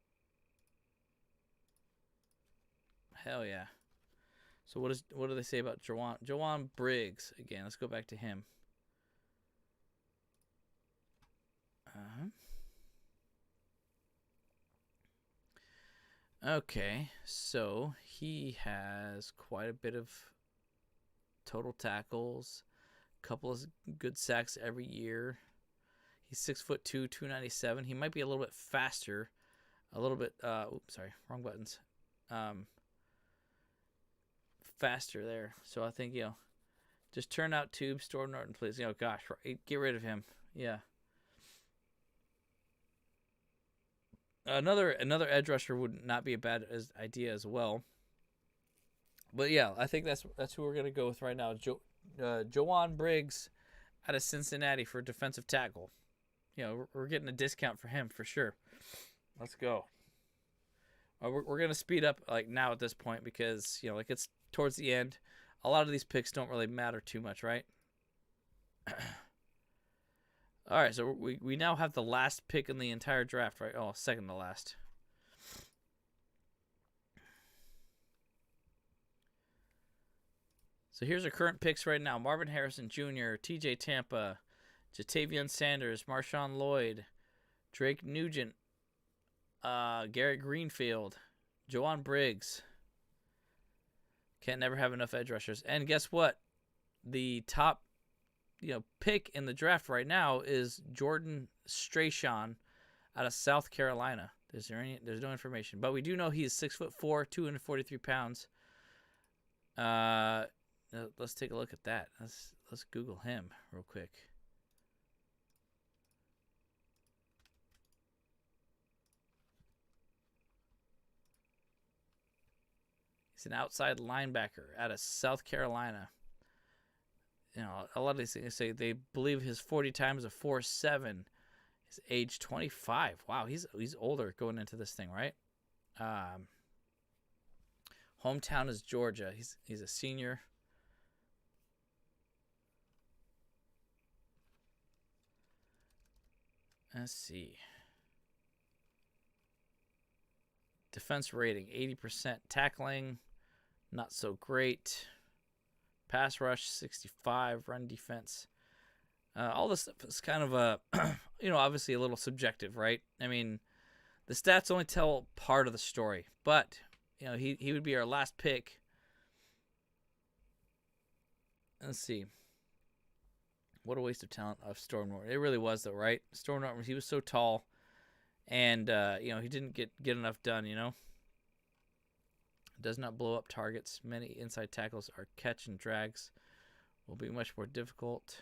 Hell yeah. So what do they say about Jawan Briggs again? Let's go back to him. Okay, so he has quite a bit of total tackles, a couple of good sacks every year. He's 6'2", 297. He might be a little bit faster, a little bit. Oops, sorry, wrong buttons. Faster there. So I think just turn out tube, store Norton, please. Gosh, get rid of him. Yeah. Another edge rusher would not be a bad idea as well. But yeah, I think that's who we're gonna go with right now. Jawan Briggs out of Cincinnati for defensive tackle. We're getting a discount for him for sure. Let's go. We're gonna speed up now at this point because it's towards the end. A lot of these picks don't really matter too much, right? All right, so we now have the last pick in the entire draft, right? Oh, second to last. So here's our current picks right now. Marvin Harrison Jr., TJ Tampa, Jatavian Sanders, Marshawn Lloyd, Drake Nugent, Garrett Greenfield, Jawan Briggs. Can't never have enough edge rushers. And guess what? The top pick in the draft right now is Jordan Strachan out of South Carolina. There's no information, but we do know he's 6'4", 243 pounds. Let's take a look at that. Let's Google him real quick. He's an outside linebacker out of South Carolina. A lot of these things say they believe his 40 times a 4.7. His age 25. Wow, he's older going into this thing, right? Hometown is Georgia. He's a senior. Let's see. Defense rating 80%. Tackling not so great. Pass rush 65, run defense. All this stuff is kind of obviously a little subjective, right? I mean, the stats only tell part of the story, but he would be our last pick. Let's see. What a waste of talent of Storm Norton. It really was, though, right? Storm Norton, he was so tall, and he didn't get enough done. Does not blow up targets. Many inside tackles are catch and drags. Will be much more difficult.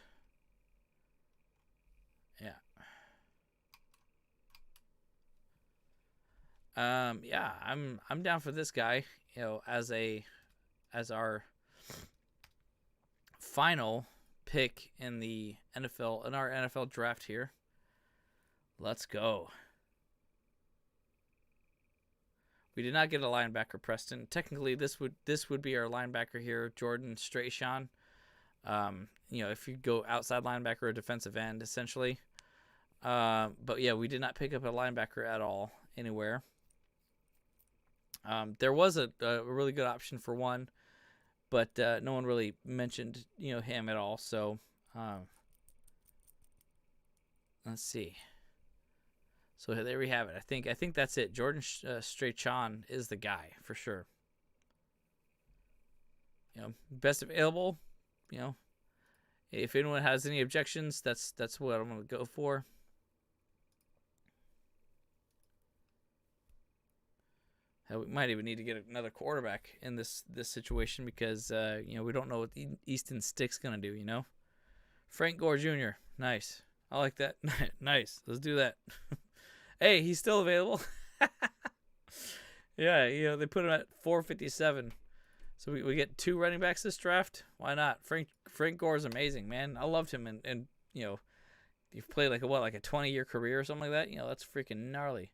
Yeah. I'm down for this guy. As our final pick in our NFL draft here. Let's go. We did not get a linebacker, Preston. Technically, this would be our linebacker here, Jordan Strachan. If you go outside linebacker or defensive end, essentially. But yeah, we did not pick up a linebacker at all anywhere. There was a really good option for one, but no one really mentioned him at all. So let's see. So there we have it. I think that's it. Jordan Strachan is the guy for sure. Best available. If anyone has any objections, that's what I'm going to go for. We might even need to get another quarterback in this situation because we don't know what the Easton Stick's going to do. Frank Gore Jr. Nice. I like that. Nice. Let's do that. Hey, he's still available. Yeah, they put him at 457. So we get 2 running backs this draft. Why not? Frank Gore is amazing, man. I loved him, and you've played like a 20-year career or something like that. That's freaking gnarly.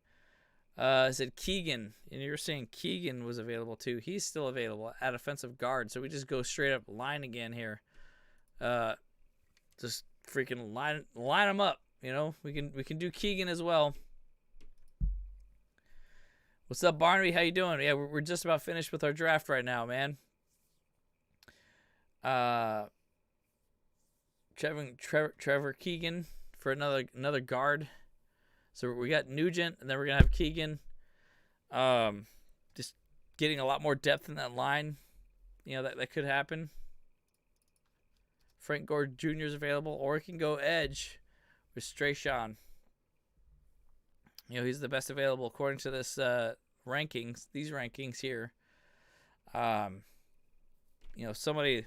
I said Keegan, and you're saying Keegan was available too. He's still available at offensive guard. So we just go straight up line again here. Just freaking line them up. We can do Keegan as well. What's up, Barnaby? How you doing? Yeah, we're just about finished with our draft right now, man. Trevor Keegan for another guard. So we got Nugent, and then we're gonna have Keegan. Just getting a lot more depth in that line. That could happen. Frank Gore Jr. is available, or we can go edge with Strachan. He's the best available according to this rankings. These rankings here. Somebody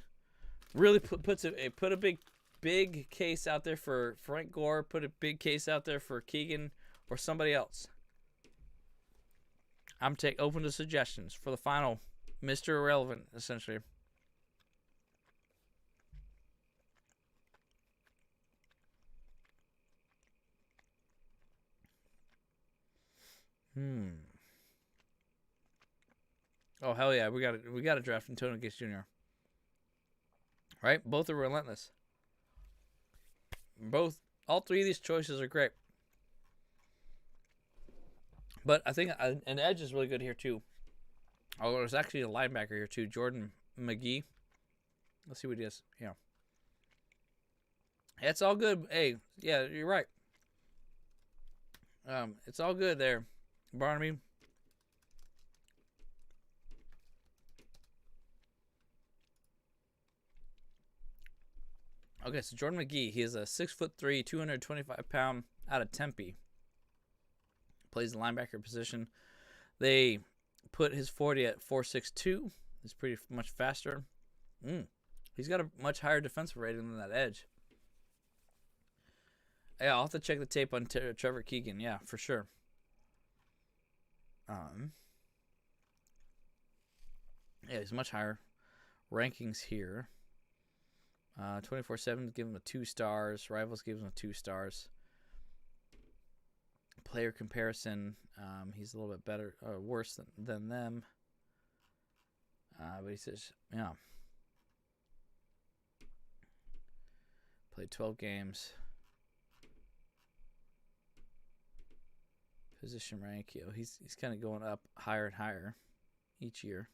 really put a big case out there for Frank Gore. Put a big case out there for Keegan or somebody else. I'm open to suggestions for the final Mr. Irrelevant, essentially. Oh hell yeah, we got to draft Antonio Gates Jr. Right? Both are relentless. All 3 of these choices are great. But I think an edge is really good here too. Oh, there's actually a linebacker here too, Jordan McGee. Let's see what he is. Yeah. It's all good. Hey, yeah, you're right. It's all good there, Barnaby. Okay, so Jordan McGee, he is a 6'3", 225-pound out of Tempe. Plays the linebacker position. They put his 40 at 4.62. He's pretty much faster. He's got a much higher defensive rating than that edge. Yeah, I'll have to check the tape on Trevor Keegan. Yeah, for sure. Yeah, he's much higher. Rankings here. 24/7 give him a 2 stars. Rivals gives him a 2 stars. Player comparison, he's a little bit better or worse than them. But he says, yeah. Played 12 games. Position rank, he's kind of going up higher and higher each year.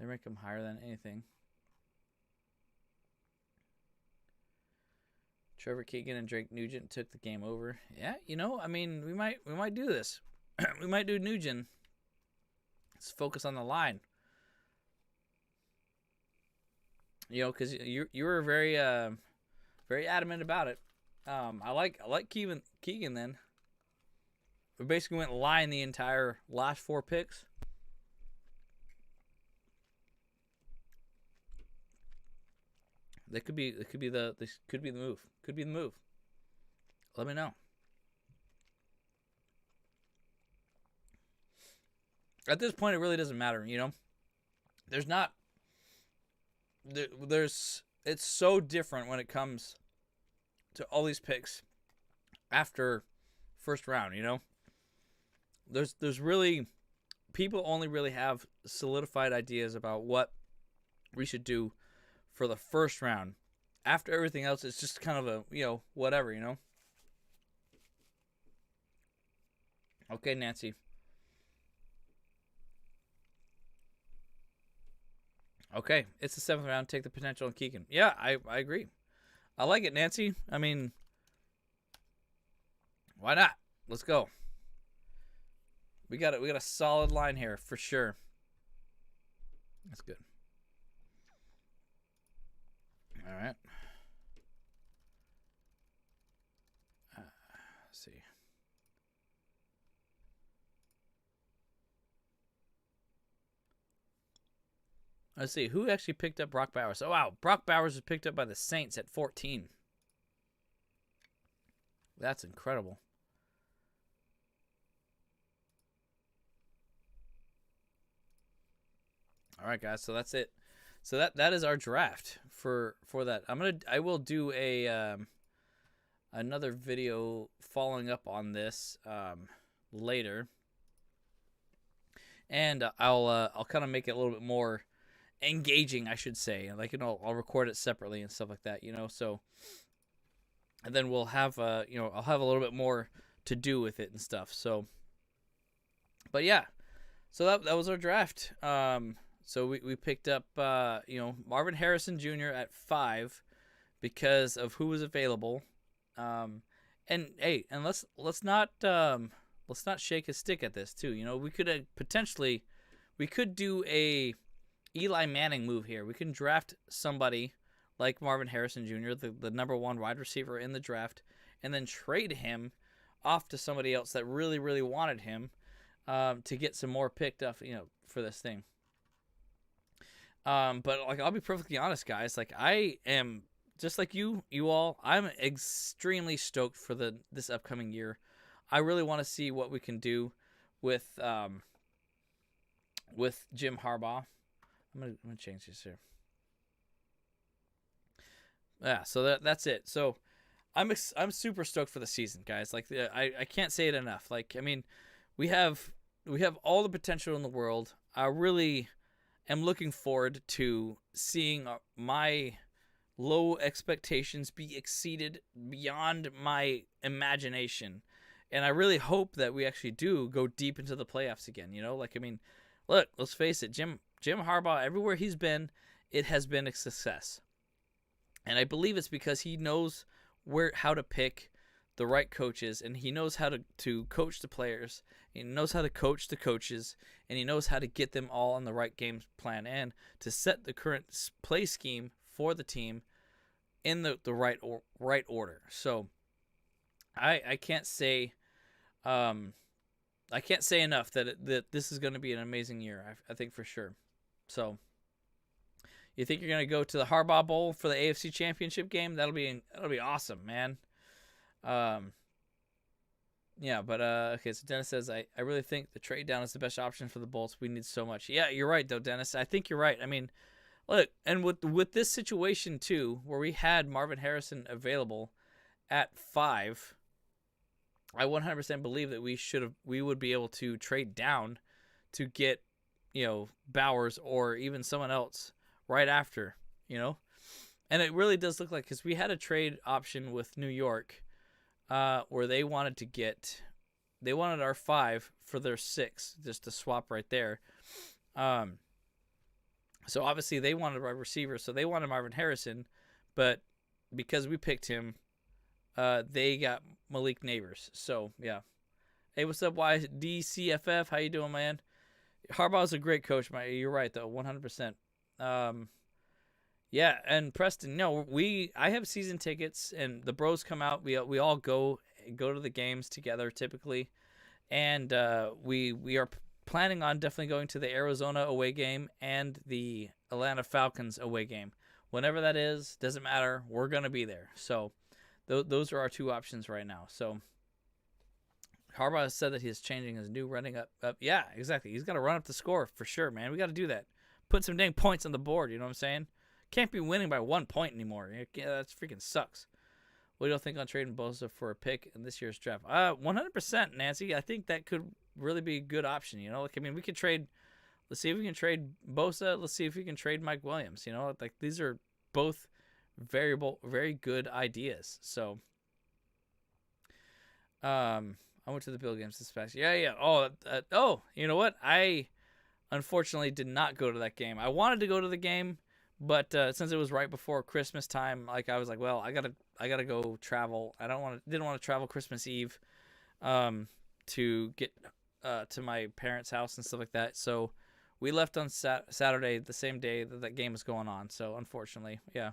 They rank him higher than anything. Trevor Keegan and Drake Nugent took the game over. Yeah, you know, I mean, we might do this. We might do Nugent. Let's focus on the line. You know, because you were very very adamant about it. I like Keegan then. We basically went line the entire last 4 picks. This could be the move. Could be the move. Let me know. At this point, it really doesn't matter. You know, there's it's so different when it comes to all these picks after first round. You know, there's really, people only really have solidified ideas about what we should do for the first round. After everything else, it's just kind of a, you know, whatever, you know. Okay, Nancy. Okay, it's the 7th round. Take the potential on Keegan. Yeah, I agree. I like it, Nancy. I mean, why not? Let's go. We got a solid line here for sure. That's good. All right. Let's see. Let's see. Who actually picked up Brock Bowers? Oh, wow. Brock Bowers was picked up by the Saints at 14. That's incredible. All right, guys. So that's it. So that is our draft for that. I will do a another video following up on this later, and I'll kind of make it a little bit more engaging, I should say. Like, you know, I'll record it separately and stuff like that. You know, so and then we'll have you know, I'll have a little bit more to do with it and stuff. So, but yeah, so that was our draft. So we picked up, you know, Marvin Harrison Jr. at 5 because of who was available. And hey, and let's not shake his stick at this too. You know, we could potentially, we could do a Eli Manning move here. We can draft somebody like Marvin Harrison Jr., the number 1 wide receiver in the draft, and then trade him off to somebody else that really, really wanted him, to get some more picked up, you know, for this thing. But like, I'll be perfectly honest, guys. Like, I am just like you all. I'm extremely stoked for this upcoming year. I really want to see what we can do with Jim Harbaugh. I'm gonna change this here. Yeah, so that's it. So I'm super stoked for the season, guys. Like, I can't say it enough. Like, I mean, we have all the potential in the world. I really am looking forward to seeing my low expectations be exceeded beyond my imagination. And I really hope that we actually do go deep into the playoffs again. You know, like, I mean, look, let's face it, Jim Harbaugh, everywhere he's been, it has been a success. And I believe it's because he knows how to pick the right coaches, and he knows how to coach the players, he knows how to coach the coaches, and he knows how to get them all on the right game plan and to set the current play scheme for the team in the right order. So I can't say enough that this is going to be an amazing year. I think for sure. So you think you're going to go to the Harbaugh Bowl for the AFC Championship game? That'll be awesome, man. Yeah, but okay, so Dennis says, I really think the trade down is the best option for the Bolts. We need so much. Yeah, you're right, though, Dennis. I think you're right. I mean, look, and with this situation, too, where we had Marvin Harrison available at 5, I 100% believe that we would be able to trade down to get, you know, Bowers or even someone else right after, you know? And it really does look like, because we had a trade option with New York, where they wanted our 5 for their 6, just to swap right there. So obviously they wanted a wide receiver, so they wanted Marvin Harrison, but because we picked him, they got Malik Neighbors. So yeah. Hey, what's up, YDCFF? How you doing, man? Harbaugh's a great coach, man. You're right though, 100%. Yeah, and Preston, no, I have season tickets, and the bros come out. We all go to the games together typically, and we are planning on definitely going to the Arizona away game and the Atlanta Falcons away game. Whenever that is, doesn't matter. We're gonna be there. So those are our two options right now. So Harbaugh said that he's changing his new running up. Yeah, exactly. He's got to run up the score for sure, man. We got to do that. Put some dang points on the board. You know what I'm saying? Can't be winning by 1 point anymore. Yeah, that freaking sucks. What do you think on trading Bosa for a pick in this year's draft? 100%, Nancy. I think that could really be a good option. You know, like, I mean, we could trade. Let's see if we can trade Bosa. Let's see if we can trade Mike Williams. You know, like these are both very good ideas. So, I went to the Bill games this past year. Yeah. Oh, you know what? I unfortunately did not go to that game. I wanted to go to the game, but since it was right before Christmas time, like I was like, well, I gotta go travel. Didn't want to travel Christmas Eve, to get to my parents' house and stuff like that. So we left on Saturday, the same day that game was going on. So unfortunately, yeah.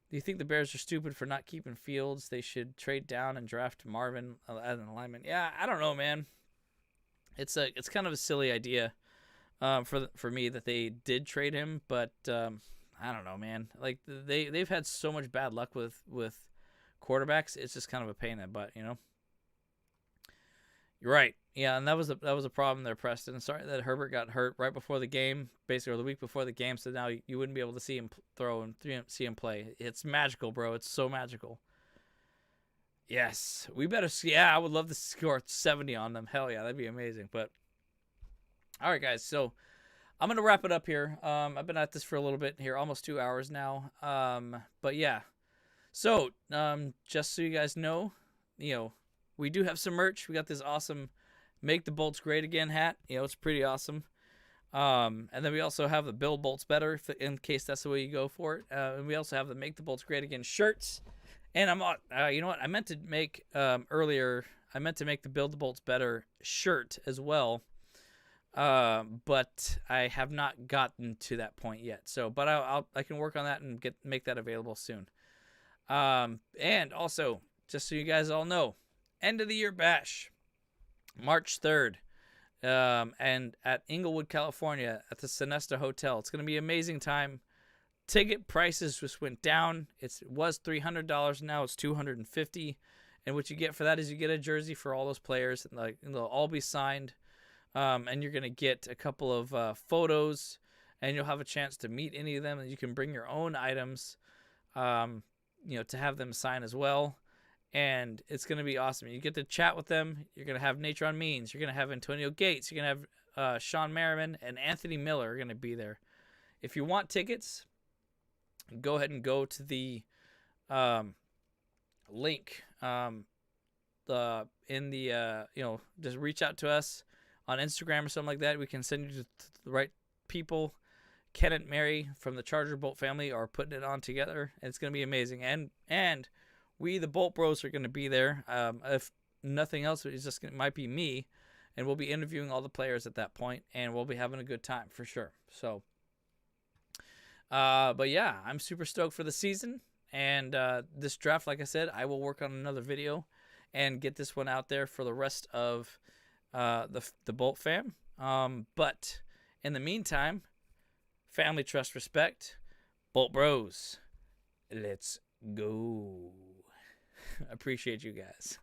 Do you think the Bears are stupid for not keeping Fields? They should trade down and draft Marvin as an alignment. Yeah, I don't know, man. It's kind of a silly idea for me that they did trade him, but I don't know, man. Like they've had so much bad luck with quarterbacks. It's just kind of a pain in the butt, you know. You're right. Yeah, and that was a problem there, Preston. Sorry that Herbert got hurt right before the game, basically, or the week before the game, so now you wouldn't be able to see him throw and see him play. It's magical, bro. It's so magical. Yes, we better see. Yeah, I would love to score 70 on them. Hell yeah, that'd be amazing. But all right, guys, so I'm gonna wrap it up here. I've been at this for a little bit here, almost 2 hours now. But yeah, so just so you guys know, we do have some merch. We got this awesome "Make the Bolts Great Again" hat. It's pretty awesome. And then we also have the "Build Bolts Better" in case that's the way you go for it. And we also have the "Make the Bolts Great Again" shirts. And you know what? I meant to make earlier. I meant to make the "Build the Bolts Better" shirt as well. But I have not gotten to that point yet. So, but I can work on that and make that available soon. And also, just so you guys all know, end of the year bash, March 3rd, and at Inglewood, California, at the Sonesta Hotel. It's going to be an amazing time. Ticket prices just went down. It was $300, now it's $250. And what you get for that is you get a jersey for all those players, and they'll all be signed. And you're going to get a couple of photos, and you'll have a chance to meet any of them, and you can bring your own items, to have them sign as well. And it's going to be awesome. You get to chat with them. You're going to have Nature on Means. You're going to have Antonio Gates. You're going to have Sean Merriman and Anthony Miller are going to be there. If you want tickets, go ahead and go to the link just reach out to us on Instagram or something like that. We can send you to the right people. Ken and Mary from the Charger Bolt family are putting it on together, and it's going to be amazing. And we, the Bolt Bros, are going to be there. If nothing else, it might be me, and we'll be interviewing all the players at that point, and we'll be having a good time for sure. So, but yeah, I'm super stoked for the season, and this draft, like I said, I will work on another video and get this one out there for the rest of the Bolt fam. But in the meantime, family, trust, respect, Bolt Bros, let's go. Appreciate you guys.